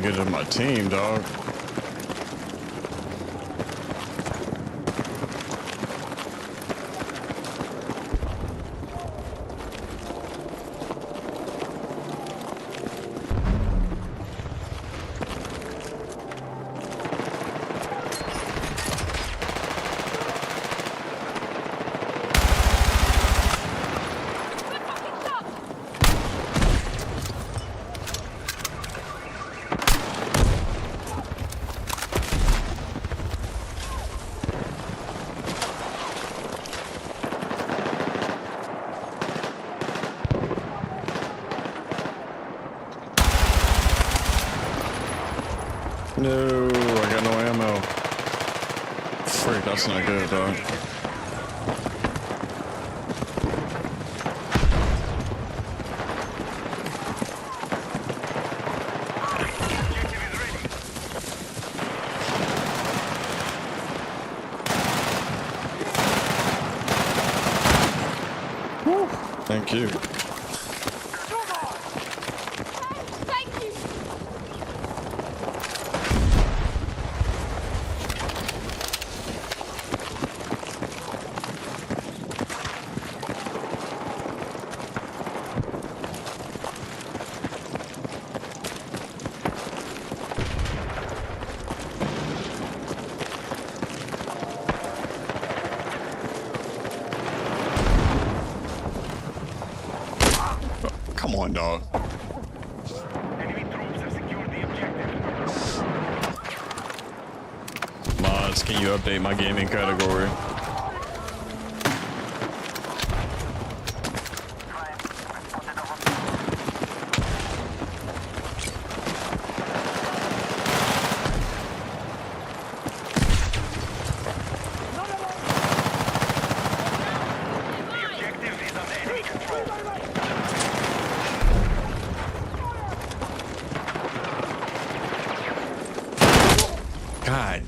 can't get to my team, dog. No, I got no ammo. Freak, that's not good, dog. Woo. Thank you. Come on, dog. Enemy troops have secured the objective. Mods, can you update my gaming category? God.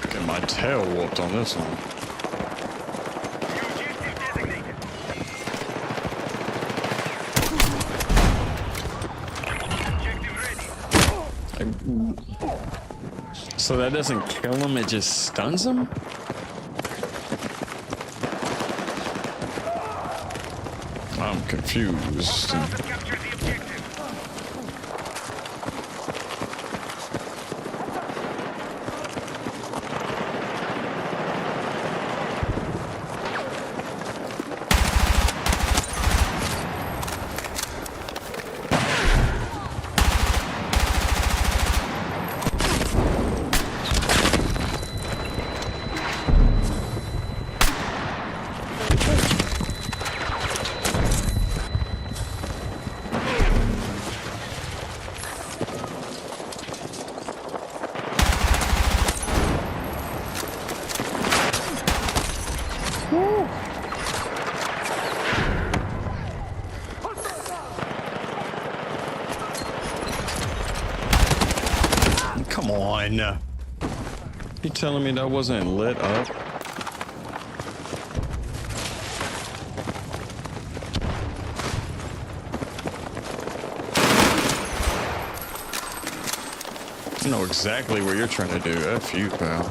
Getting my tail whooped on this one. So that doesn't kill him, it just stuns him? I'm confused. Come on. You telling me that wasn't lit up? I know exactly what you're trying to do. F you, pal.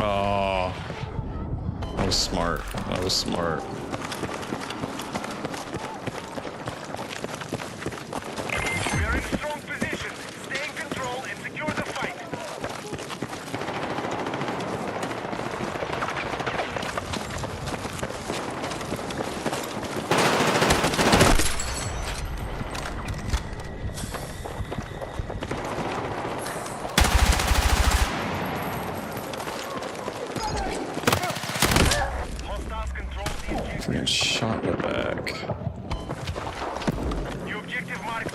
Oh, that was smart. That was smart. We are in a strong position. Stay in control and secure the fight. shot in the back. New objective marked.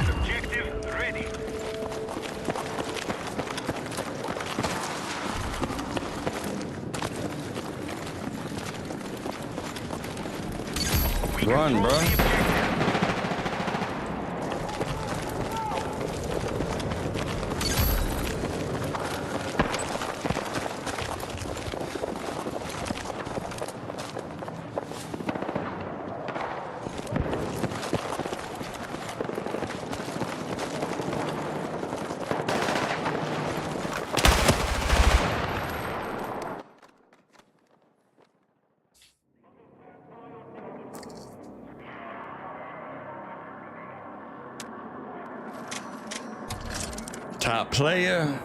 Objective ready. Run, bro. Top player.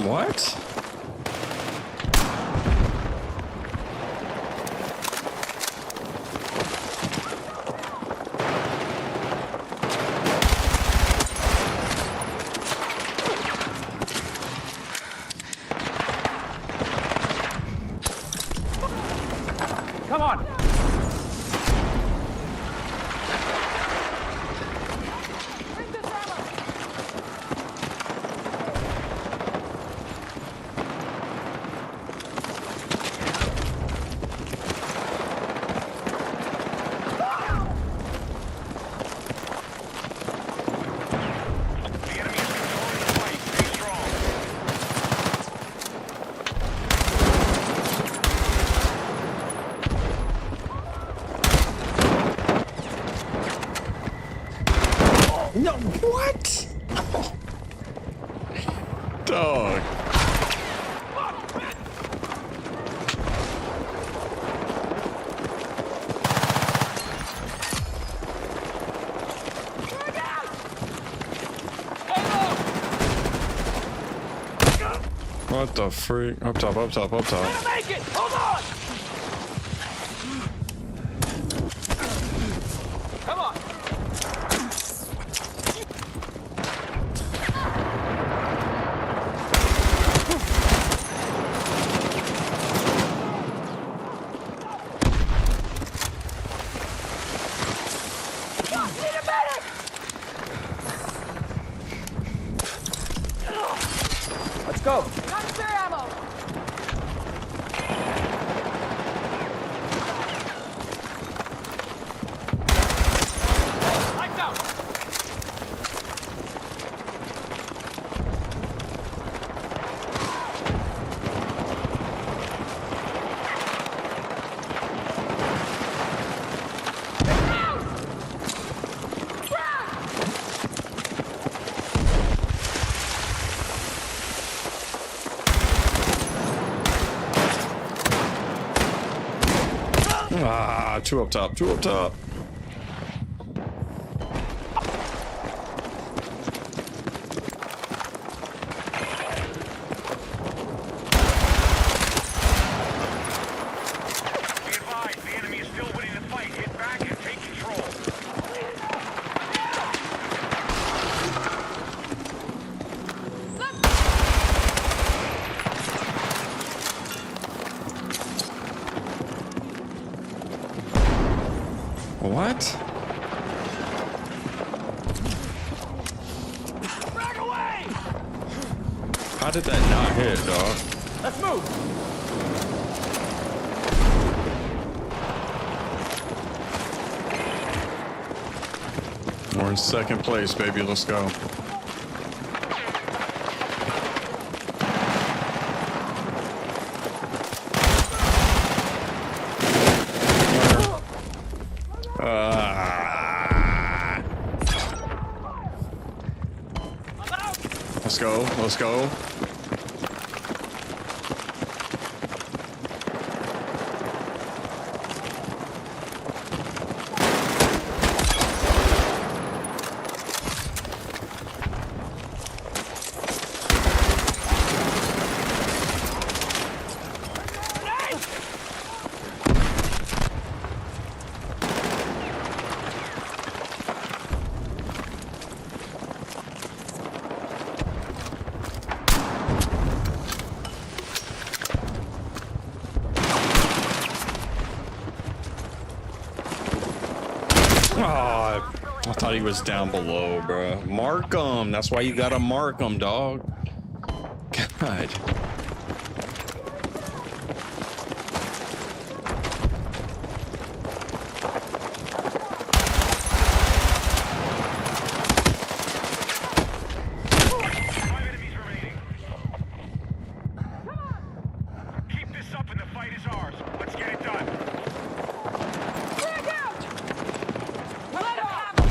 What? No, what? Dog. What the freak? Up top, up top, up top. Make it! Hold on! Come on! Need a medic! Let's go. Got spare ammo! Lights out! Ah, two up top, two up top. Be advised, the enemy is still winning the fight. Get back and take control. What? Frag away! How did that not hit, dog? Let's move! We're in second place, baby. Let's go. Ah. Let's go. Let's go. Oh, I thought he was down below, bro. Mark him. That's why you gotta mark him, dog. God. Keep this up and the fight is ours. Let's get it done. Frag out! Let it happen!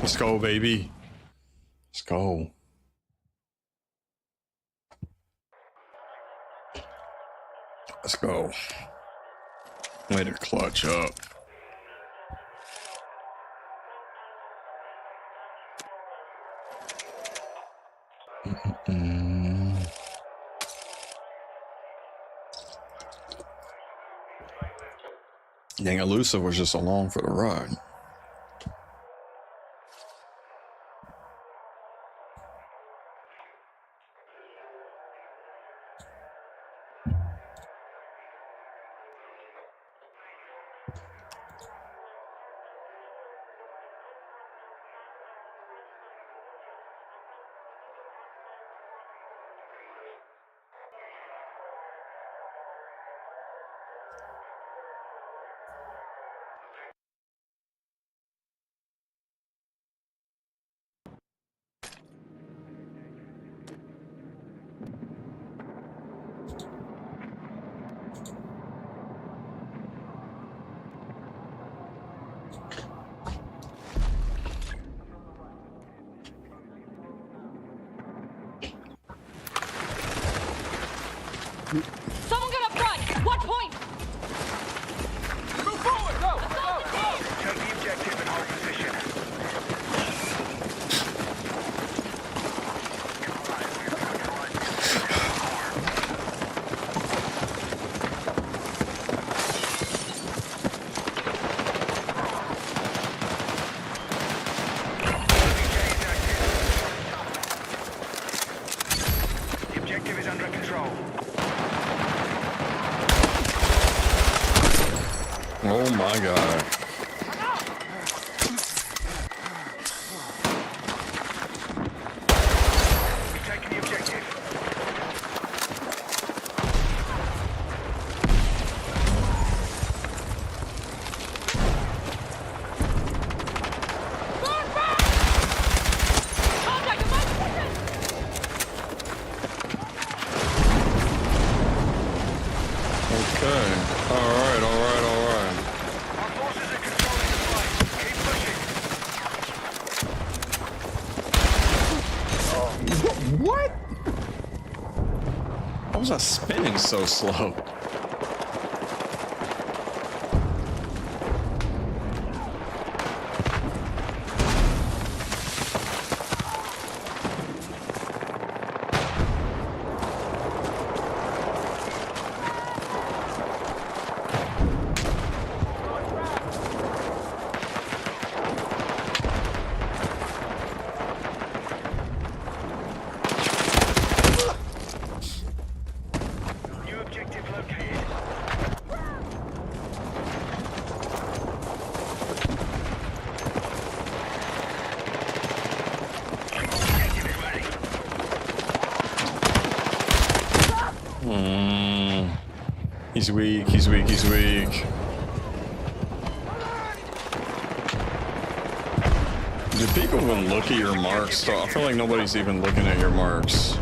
Let's go, baby. Let's go. Let's go. Way to clutch up. Dang, Elusive was just along for the ride. Someone get up front! What point? Move forward! Go! Take the objective and hold position. The objective is under control. Oh my god. We've taken the objective. Contact in my position! Okay. Alright, alright, alright. Our forces are controlling the fight. Keep pushing. What? Why was I spinning so slow? New objective located. Objective is ready. He's weak, he's weak, he's weak. Do people even look at your marks? I feel like nobody's even looking at your marks.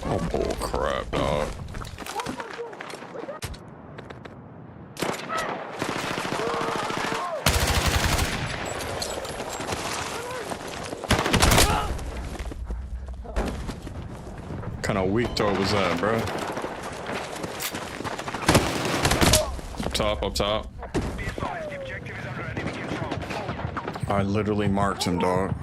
Oh, bull crap, dog. What kind of weak dog was that, bro? Up top, up top. Be advised, the objective is under enemy control. I literally marked him, dog.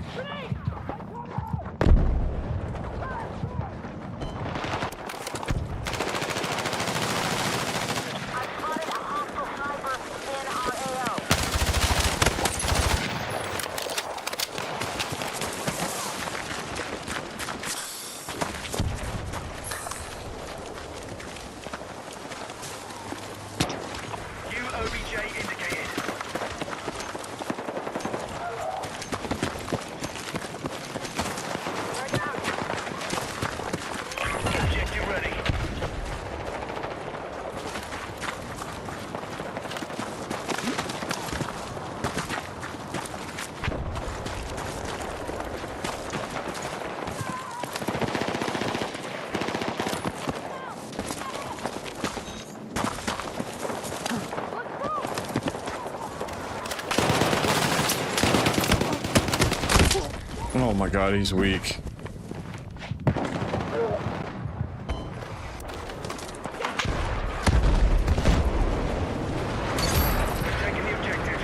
New OBJ indicated. Objective ready. Oh my god, he's weak. Taking the objective.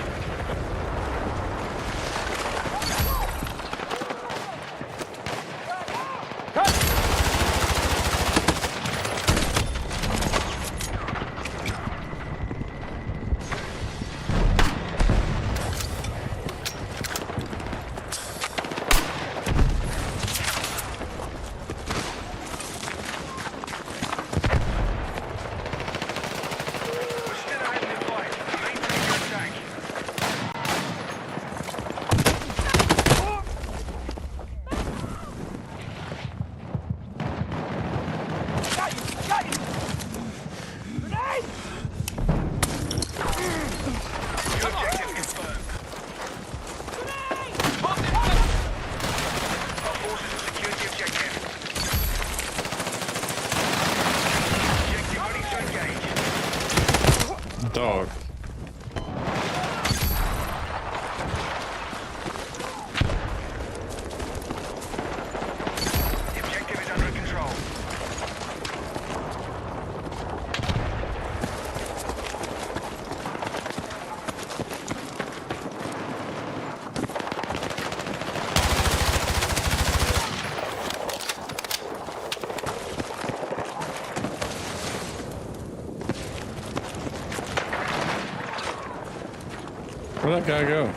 Where'd that guy go?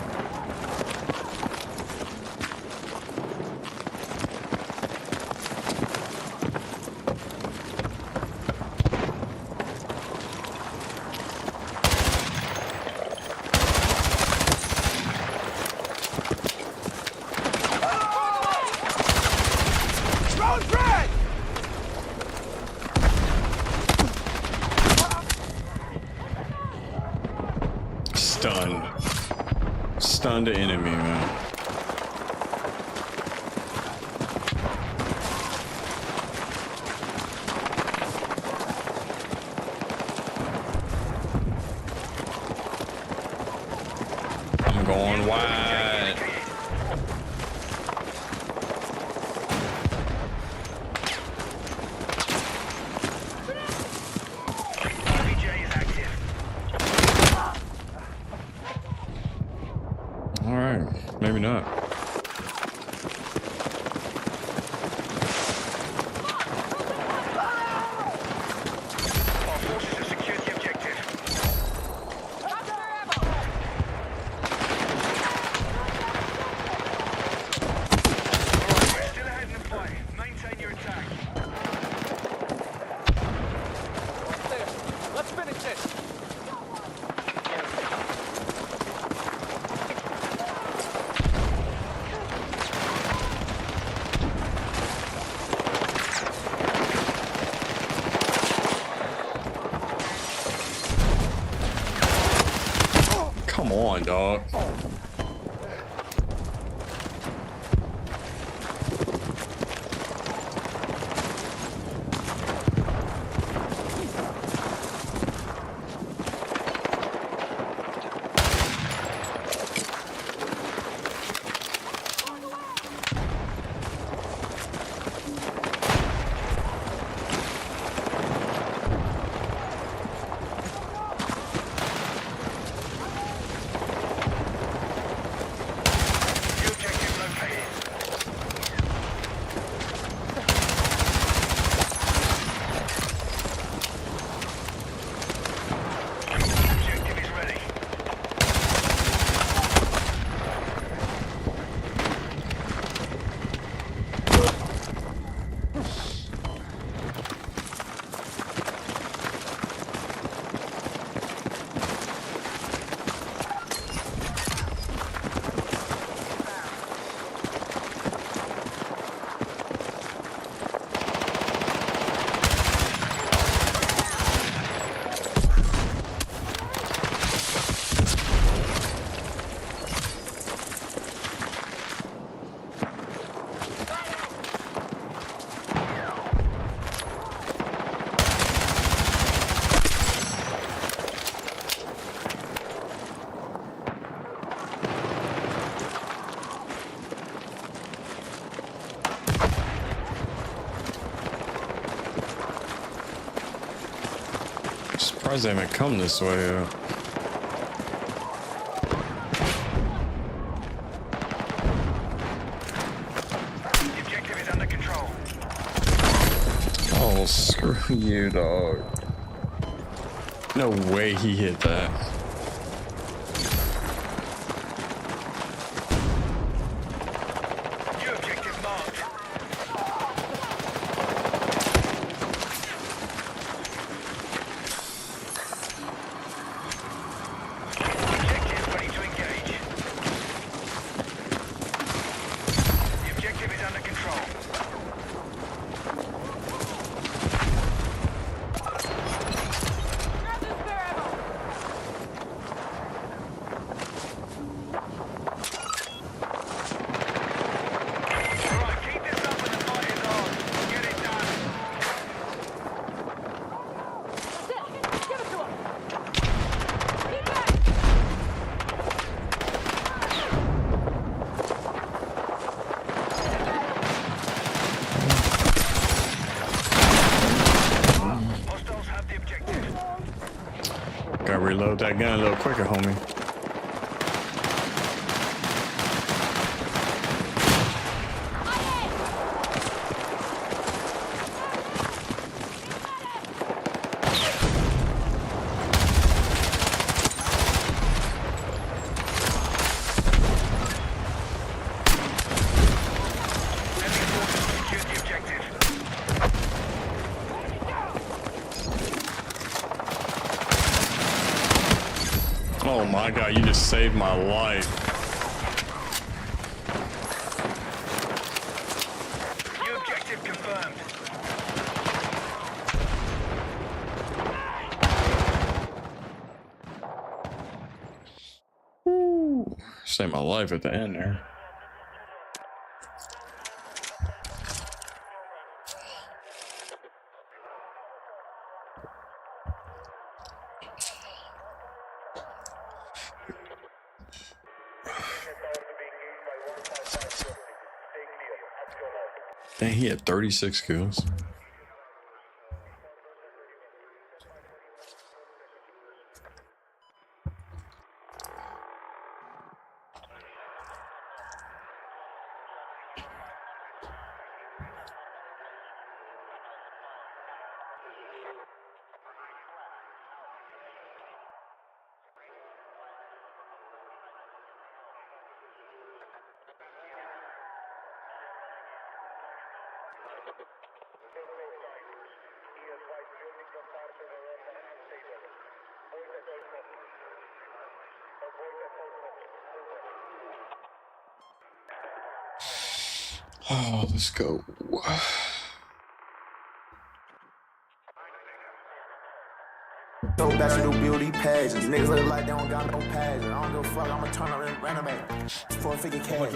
Stunned the enemy, man. I'm going wide. All right, maybe not. Come on, dog. Surprised they haven't come this way. The objective is under control. Oh, screw you, dog. No way he hit that. New objective marked. Objective ready to engage. The objective is under control. Gotta reload that gun a little quicker, homie. my God, you just saved my life. New objective confirmed. Saved my life at the end there. Dang, he had 36 kills. Oh, let's go. So back to do beauty pageants. Niggas look like they don't got no pageant. I don't give a fuck, I'ma turn up and renovate. 450 cash.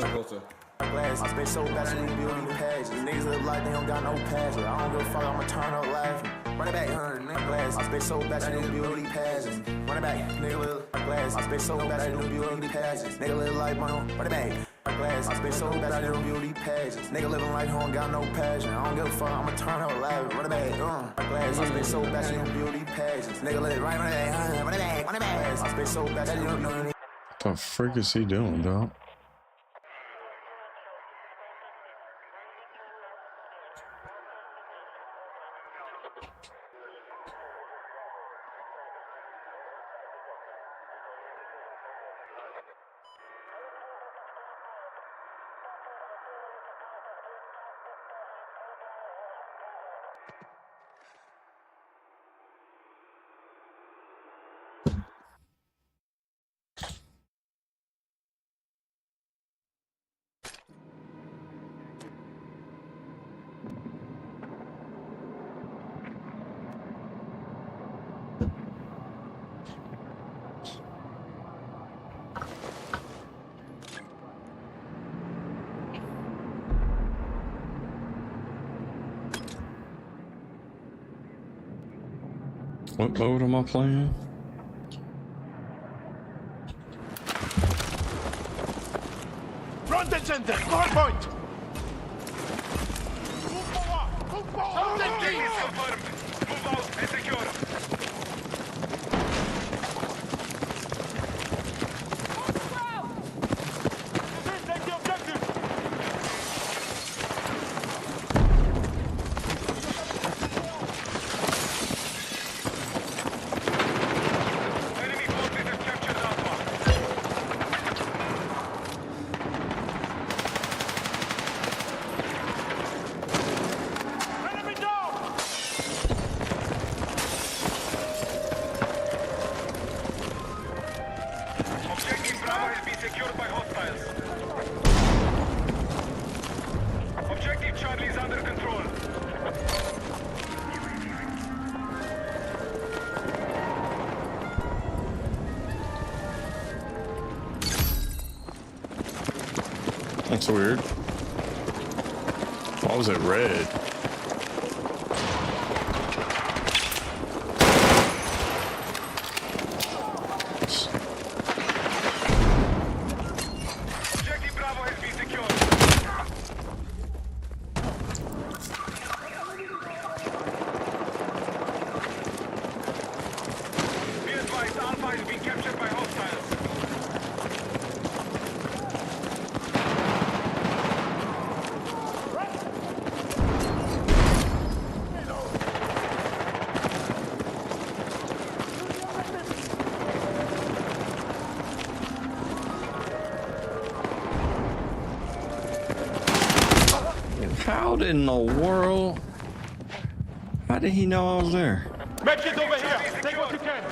Glass. I spent so back to do beauty pageants. Niggas look like they don't got no pageant. I don't give a fuck, I'ma turn up laughing. Run it back, nigga glass. I spent so back to do beauty pageants. Run it back, nigga look like glass. I spent so back to do beauty pageants. Nigga look like money. Run it back. Glass. I spent so bad I did beauty pageants. Nigga living like home, got no passion. I don't give a fuck, I'ma turn up live. Run it back, glass. I spent so bad I did beauty pageants. Nigga live right, run it back, run it back, run it back. I spent so bad I didn't know. What the frick is he doing, dog? What mode am I playing? Front and center, hard point. Move forward, move forward. Objective is confirmed. Move out and secure. Take the objective. Enemy forces have captured Alpha. Enemy down! Objective Bravo has been secured by hostiles. Objective Charlie is under control. That's weird. Why was it red? Objective Bravo has been secured. Be advised, Alpha has been captured by hostiles. How in the world? How did he know I was there? Make it over here. Take what you can.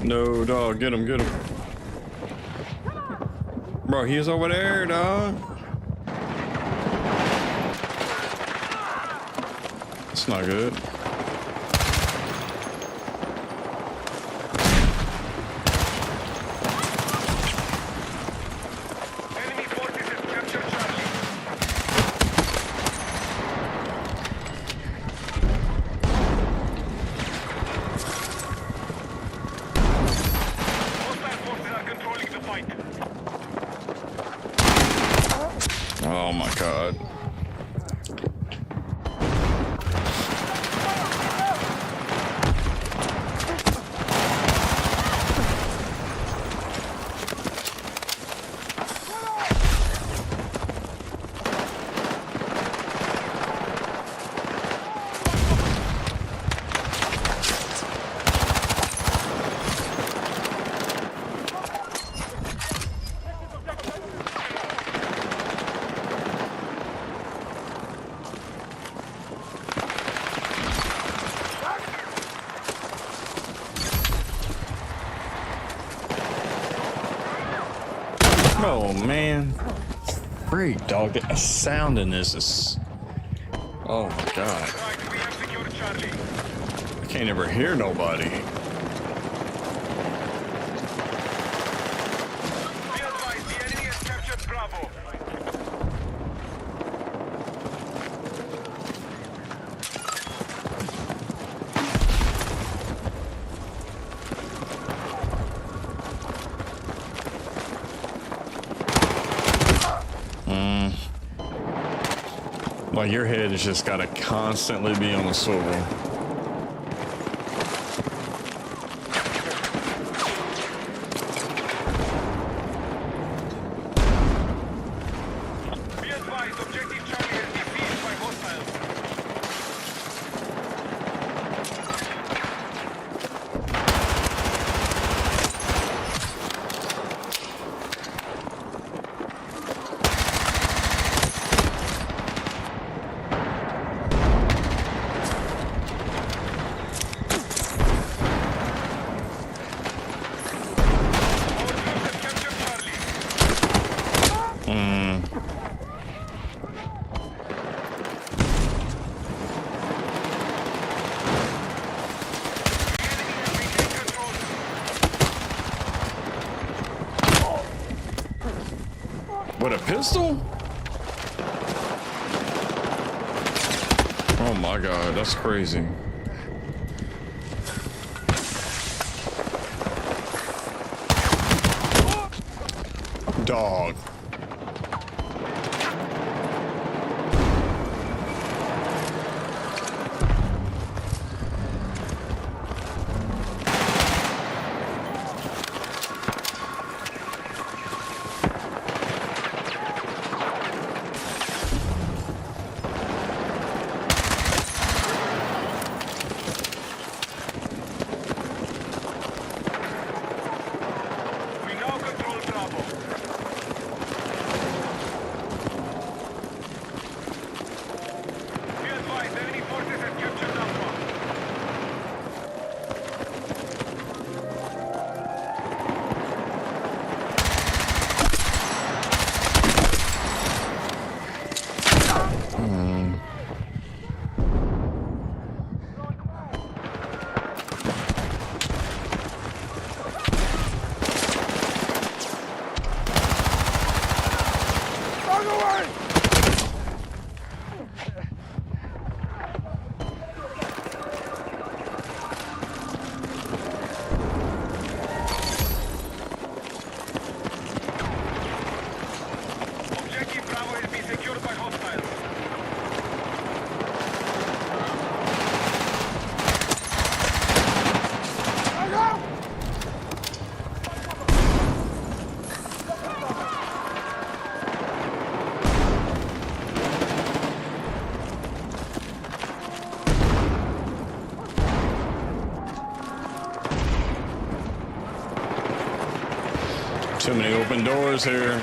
No, dog, get him, get him. Bro, he's over there, dog. That's not good. Oh my God. Oh man, freak dog! The sound in this is, oh my God! I can't ever hear nobody. Like your head has just got to constantly be on the swivel. What, a pistol? Oh my God, that's crazy. Dog. Too many open doors here.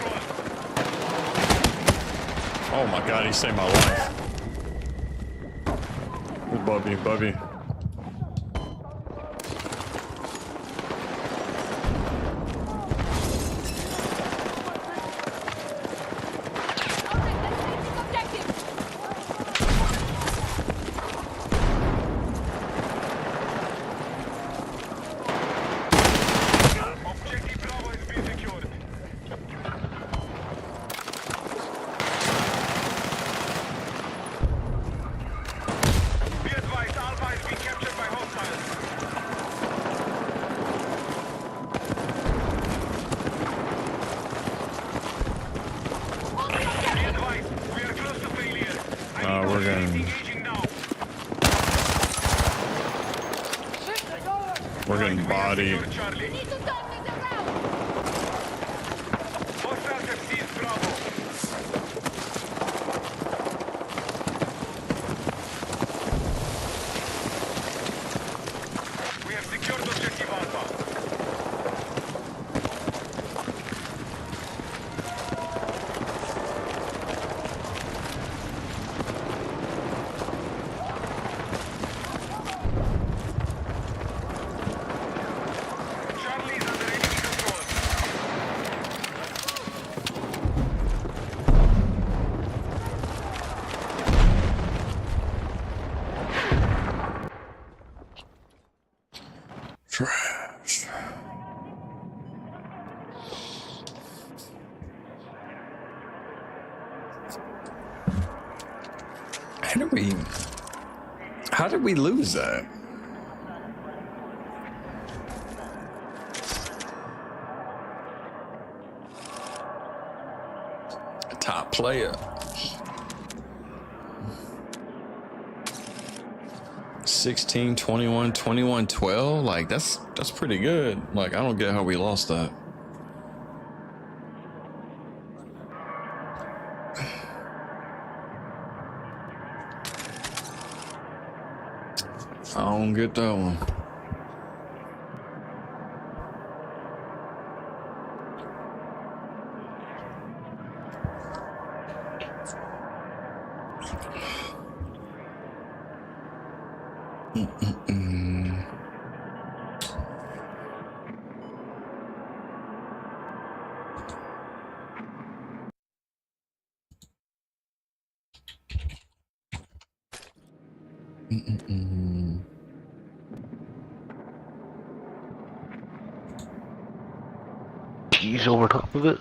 Oh my God, he saved my life. Bubby, Bubby. We're getting bodied. Trash. How did we lose that? Top player. 16, 21, 21, 12. Like that's pretty good. Like I don't get how we lost that. I don't get that one. Cheese over top of it.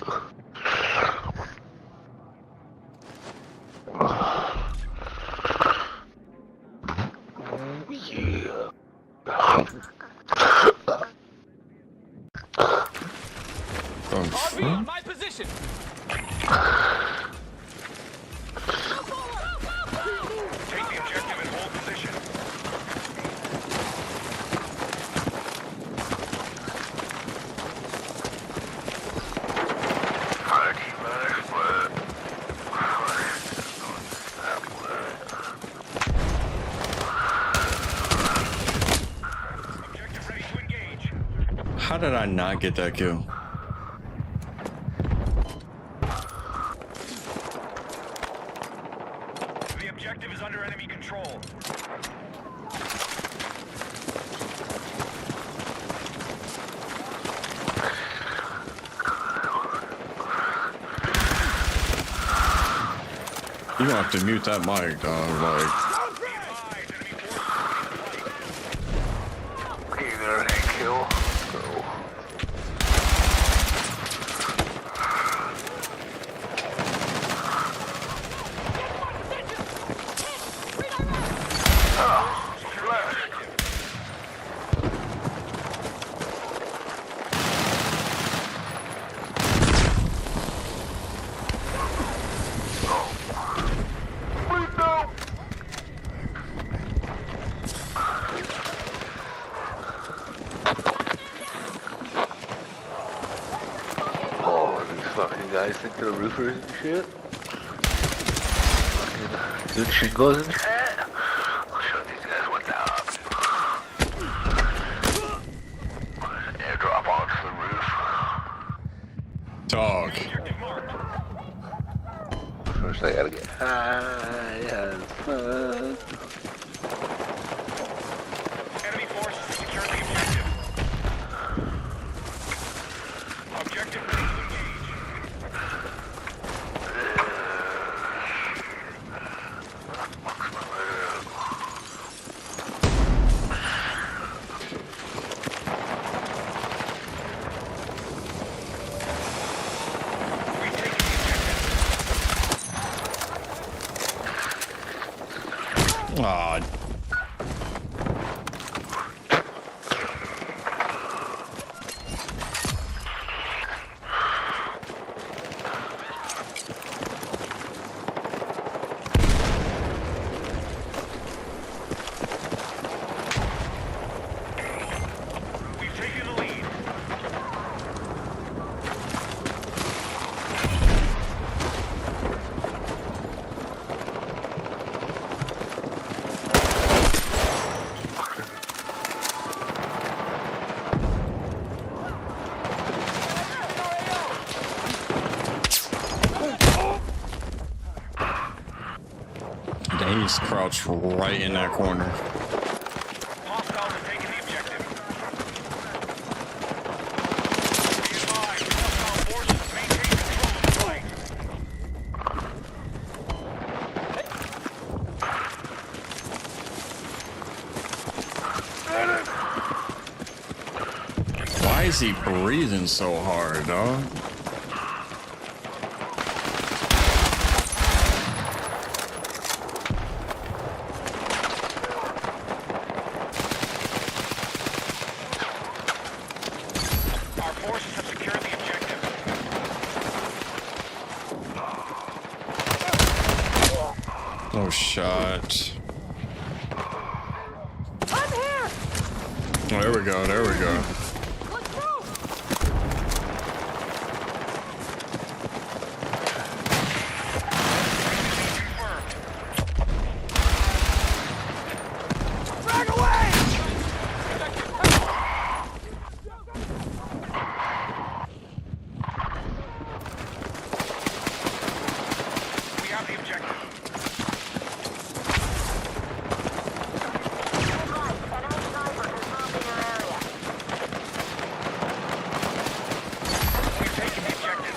Yeah. RV on my position. Take the objective and hold position. How did I not get that kill? The objective is under enemy control. You don't have to mute that mic, dog. Like. Kill. Fucking guys think they're roofers and shit. Fucking good shingles and shit. I'll show these guys what's up. Airdrop onto the roof. Dog. First I gotta get high as fuck. Enemy forces secure the objective. Objective ready to engage. Aw. crouched right in that corner. Hostiles are taking the objective. Be advised, hostile forces maintain control of the site. Why is he breathing so hard, dog? Our forces have secured the objective. No shot. I'm here! Oh, there we go, there we go. Let's move! Frag away! We have the objective. We've taken the objective.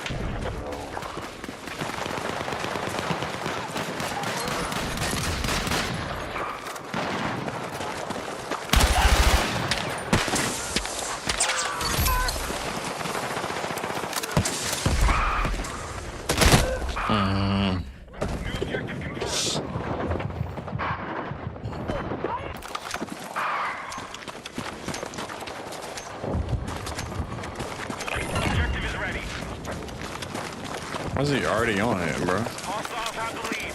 Objective is ready. How's he already on it, bro? Hostiles have the lead.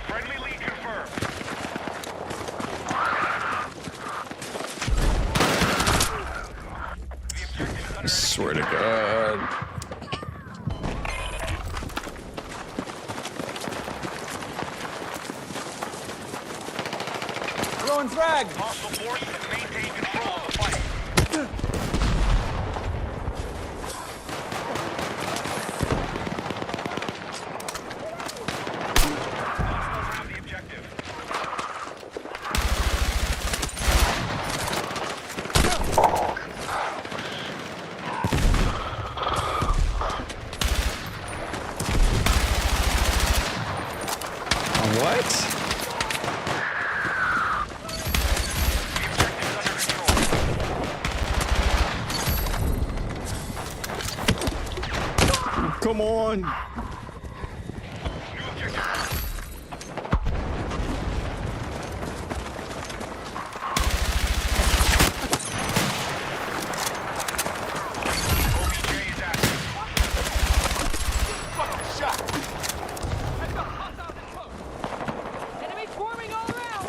Friendly lead confirmed. I swear to God. Throwing frag. Hostile forces have maintained control of the fight. Hostiles have the objective. What? Come on. Enemy forming all around.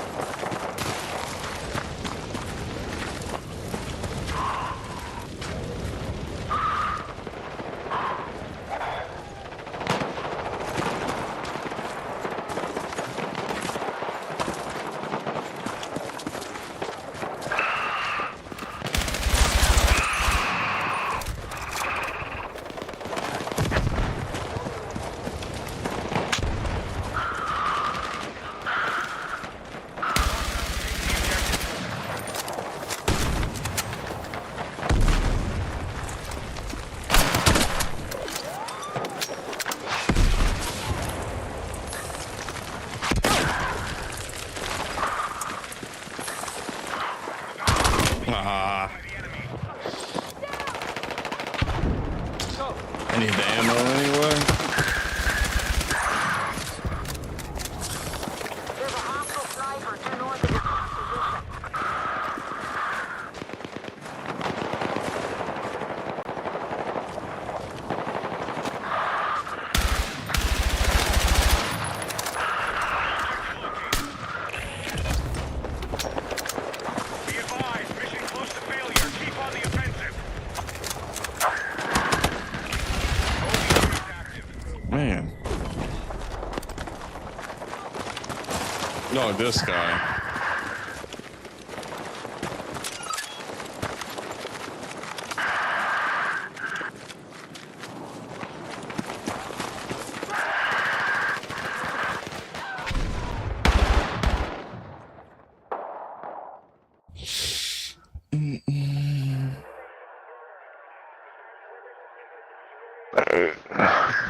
No, this guy.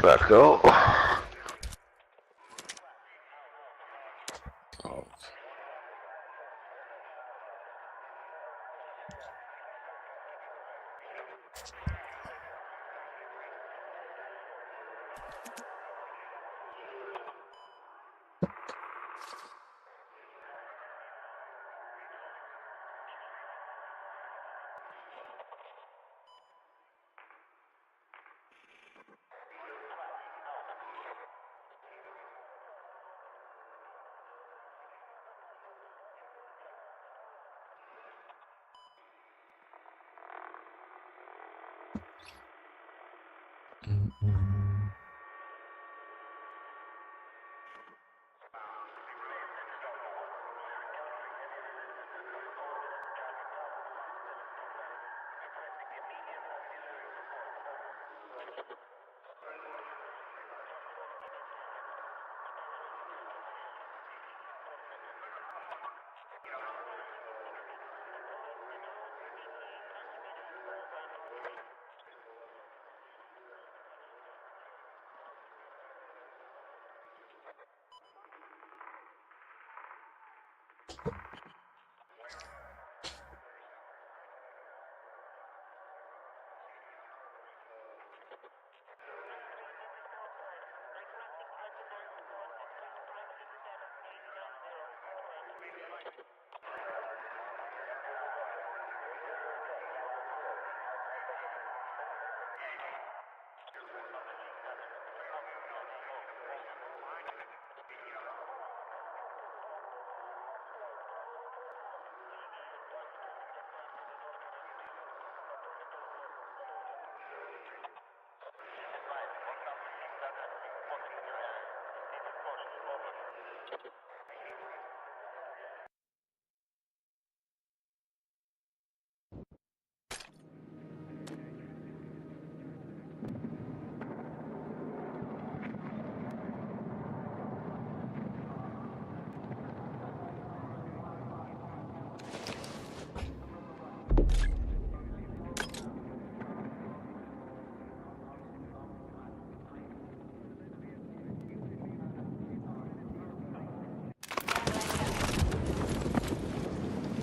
Let's go. Oh.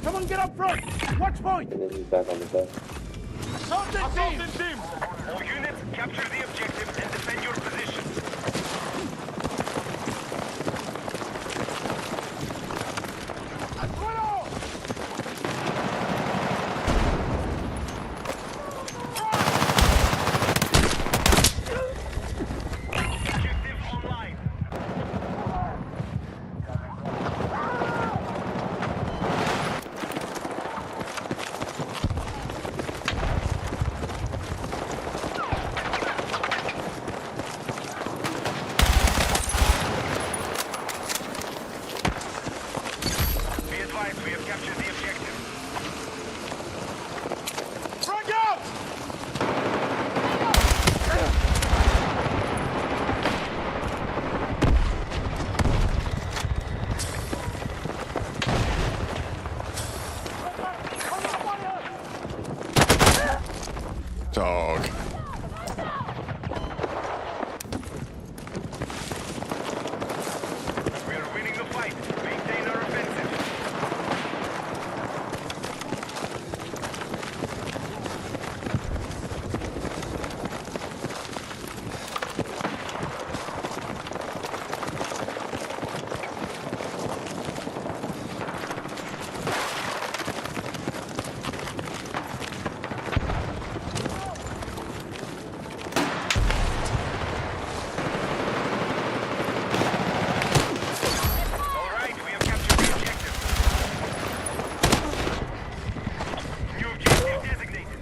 Someone get up front! Watch point! Back on the bus. Assault team! All units, capture the objective and defend your position. Dog. We are winning the fight. Maintain our offensive.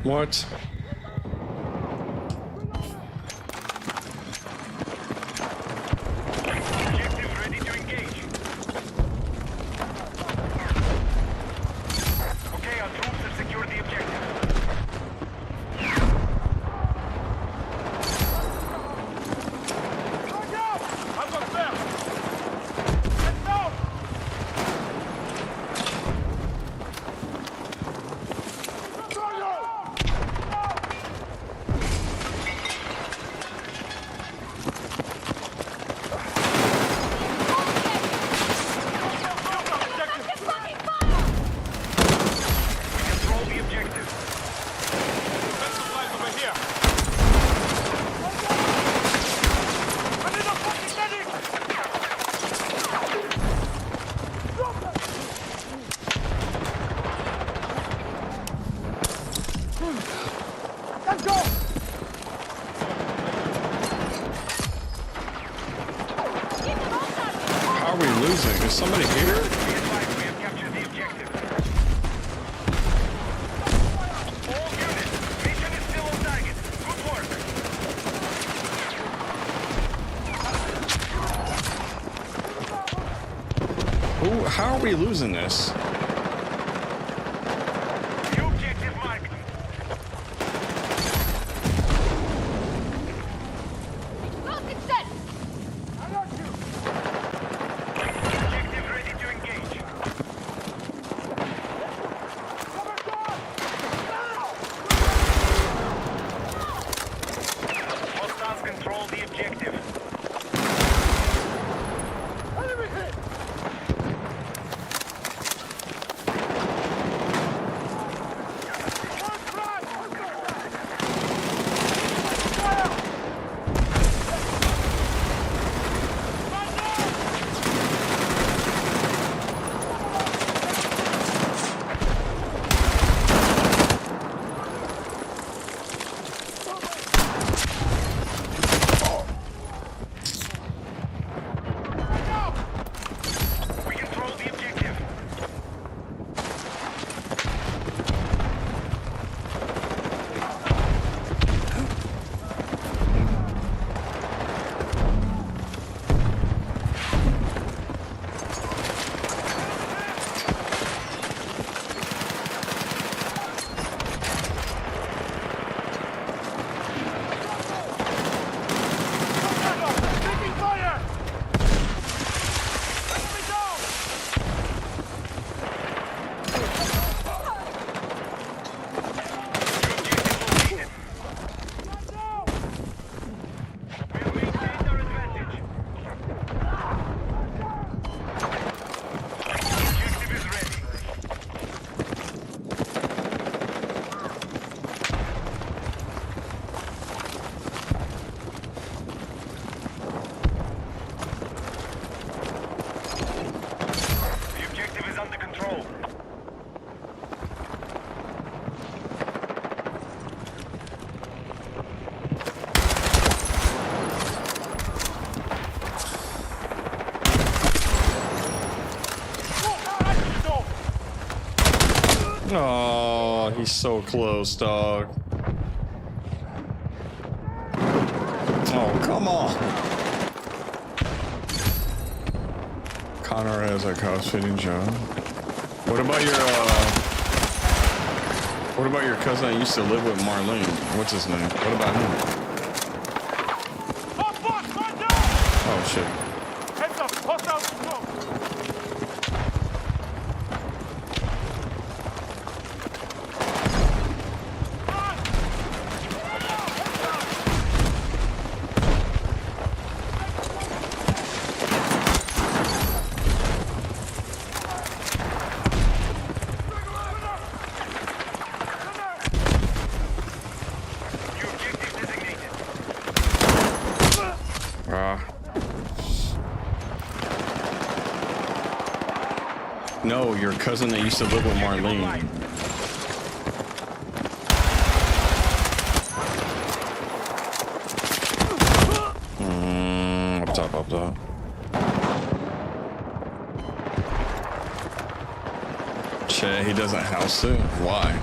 What? Objective ready to engage. are we losing? Is somebody here? How are we losing this? Oh, he's so close, dog. Oh, come on. Connor has a cost-fitting job. What about your cousin that used to live with Marlene? What's his name? What about him? Oh shit. Heads up, hostile control. No, your cousin that used to live with Marlene. Up top. Shit, he doesn't house it? Why?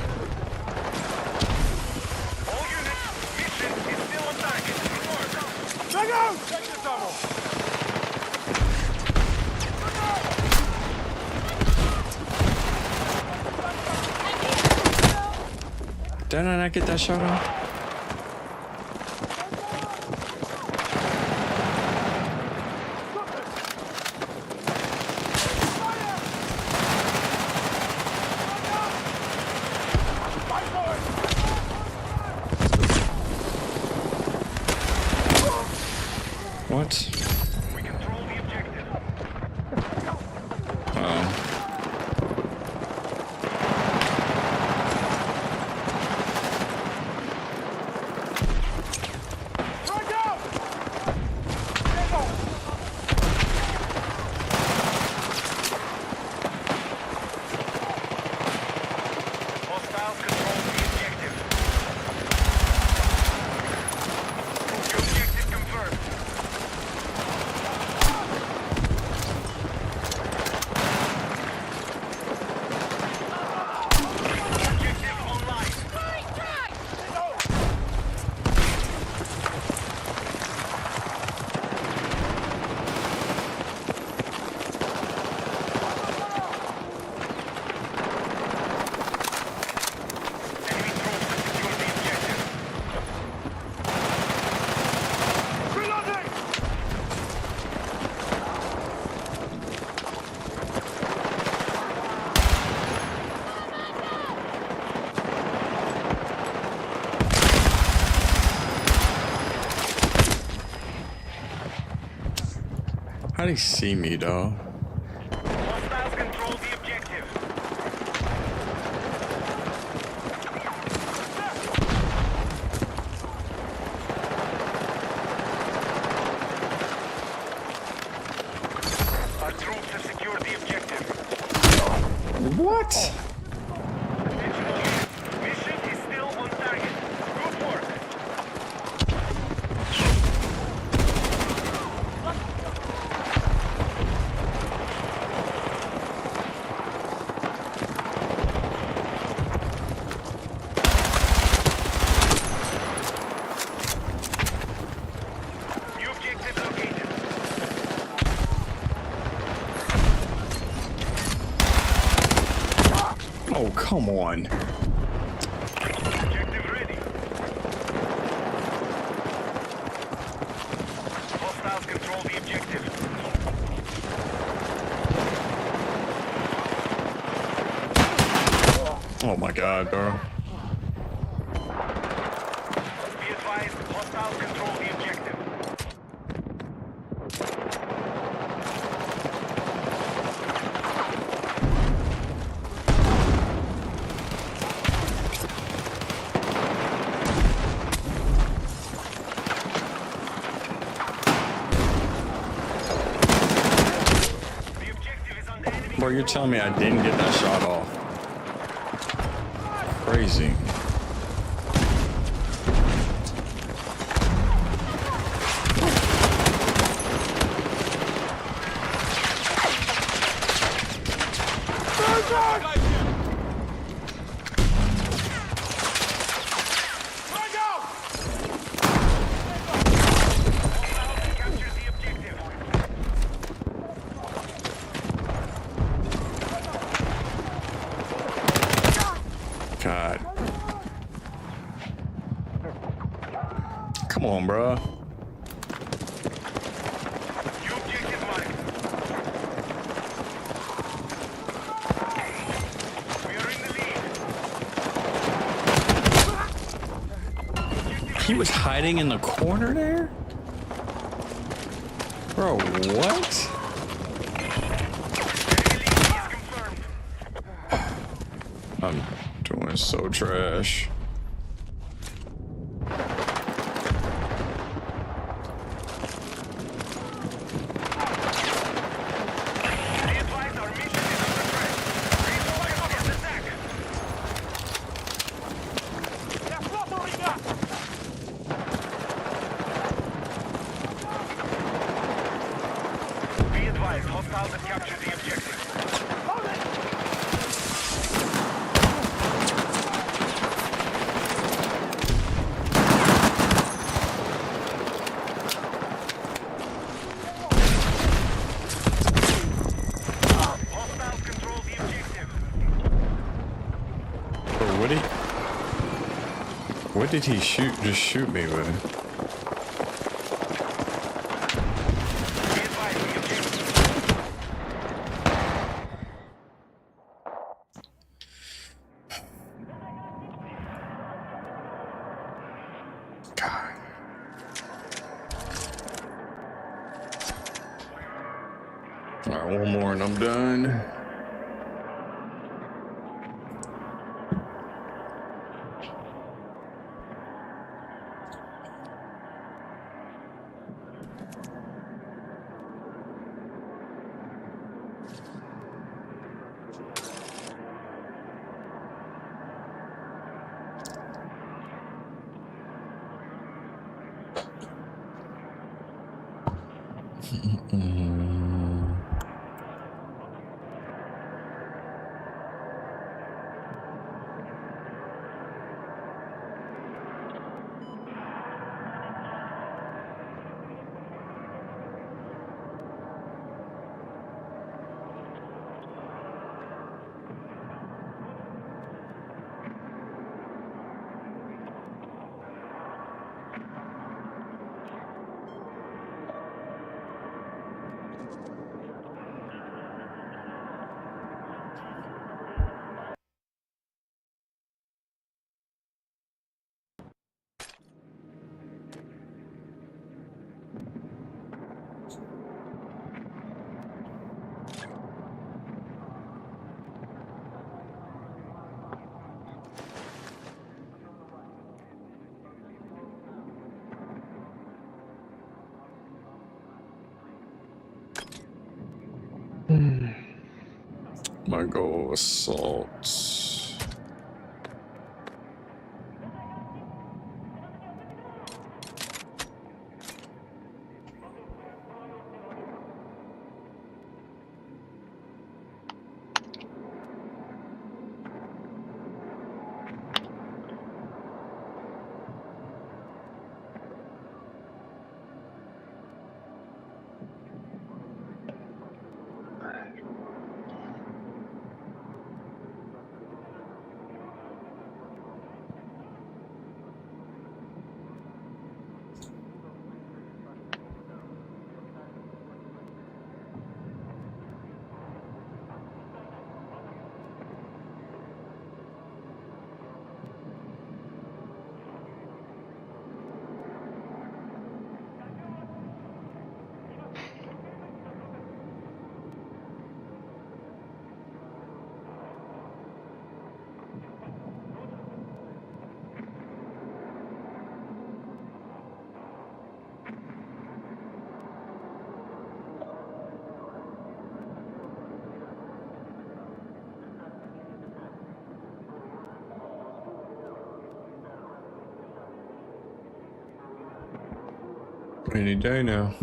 Didn't I not get that shot off? What? How'd he see me, dog? Hostiles control the objective. Our troops have secured the objective. What? Mission is still on target. Good work. New objective located. Oh, come on. Objective ready. Hostiles control the objective. Oh my god, bro. Be advised, hostiles control the objective. Bro, you're telling me I didn't get that shot off. Crazy. God. Come on, bro. He was hiding in the corner there? Bro, what? I'm doing so trash. Be advised, hostiles have captured the objective. Hostiles control the objective. Bro, what did he just shoot me with? All right, one more and I'm done. My goal assault. Any day now.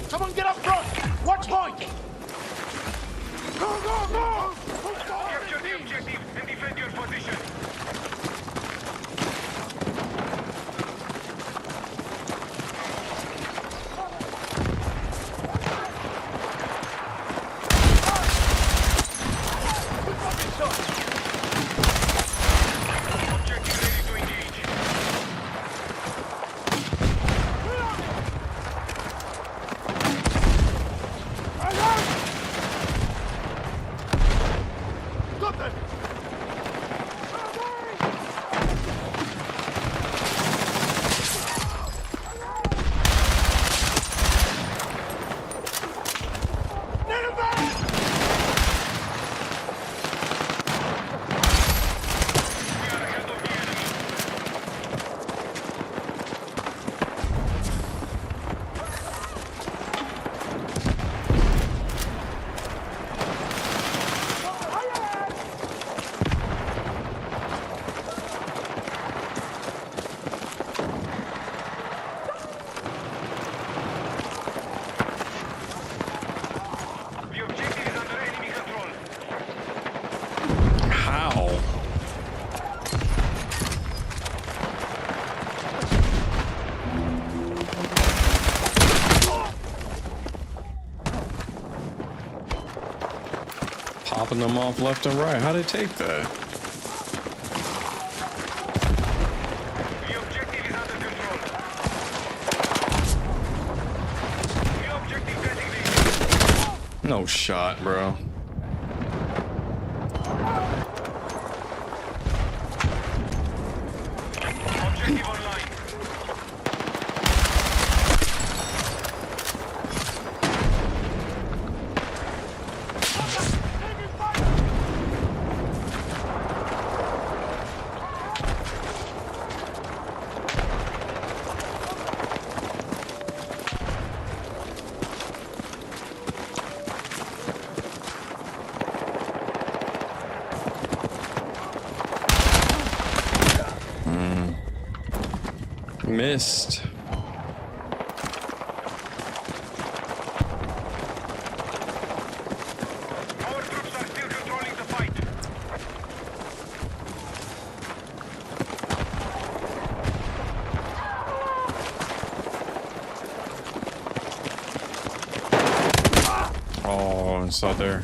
Someone get up front! Watch point! Go, go, go! Capture the objective and defend your position. Objective ready to engage. Got them! The objective is under enemy control. How? Popping them off left and right. How'd it take that? The objective is under control. The objective designated. No shot, bro. Objective online. Missed. Our troops are still controlling the fight. Oh, it's out there.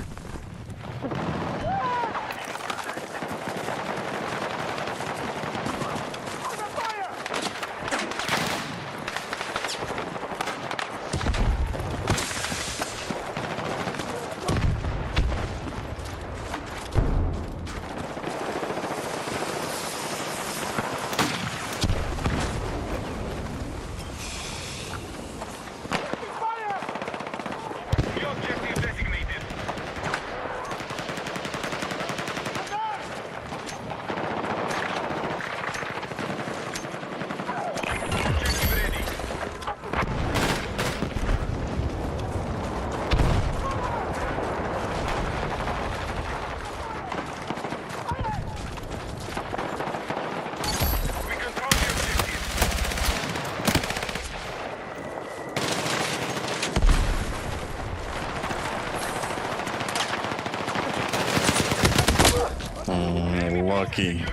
lucky.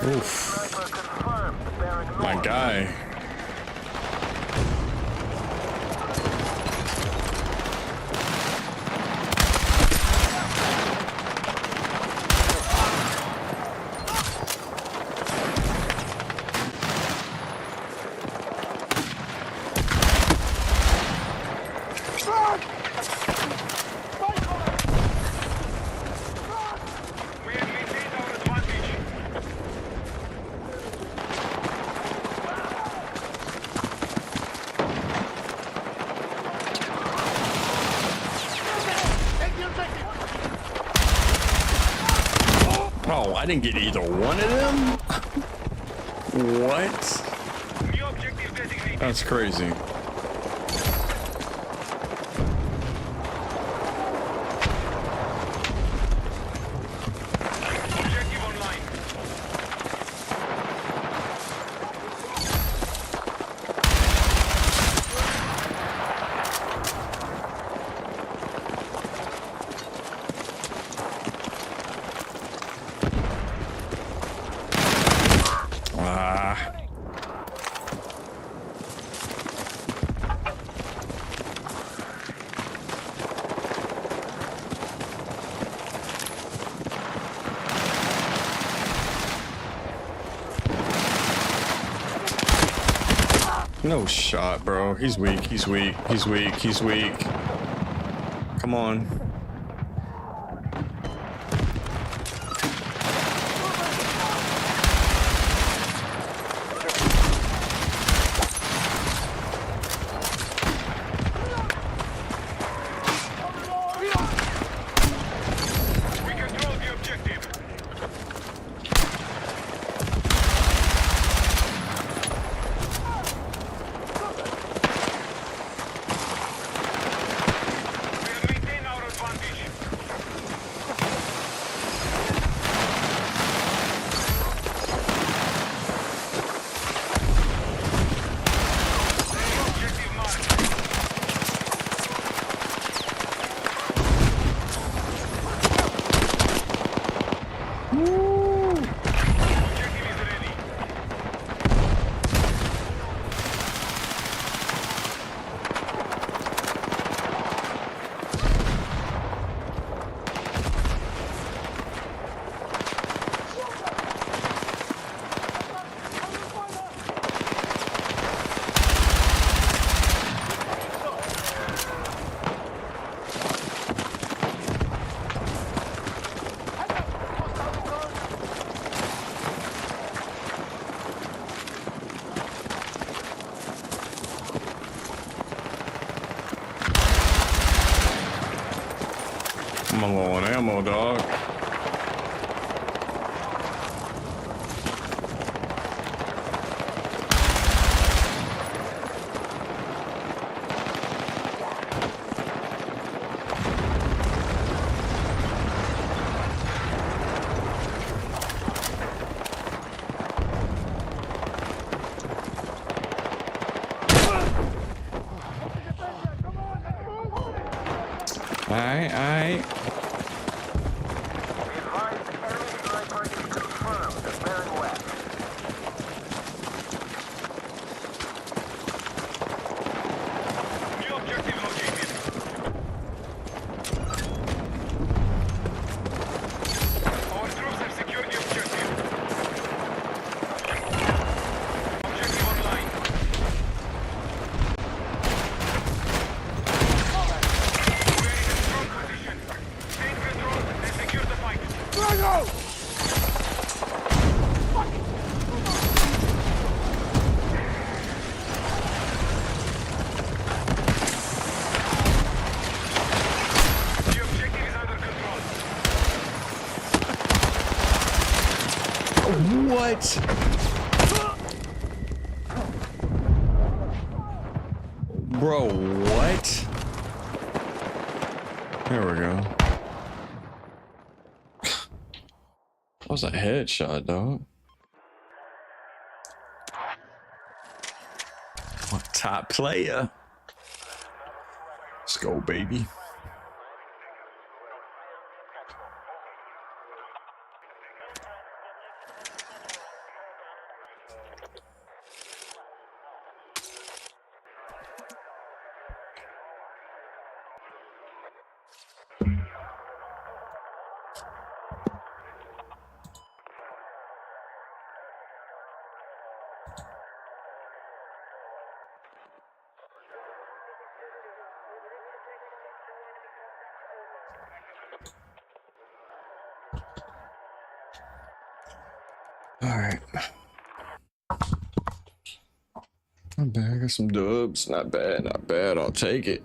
Oof. My guy. Oh, I didn't get either one of them? What? That's crazy. No shot, bro. He's weak. He's weak. He's weak. He's weak. Come on. I'm low on ammo, dog. Alright. What? Bro, what? There we go. That was a headshot, dog. What top player? Let's go, baby. All right. Not bad. I got some dubs. Not bad. Not bad. I'll take it.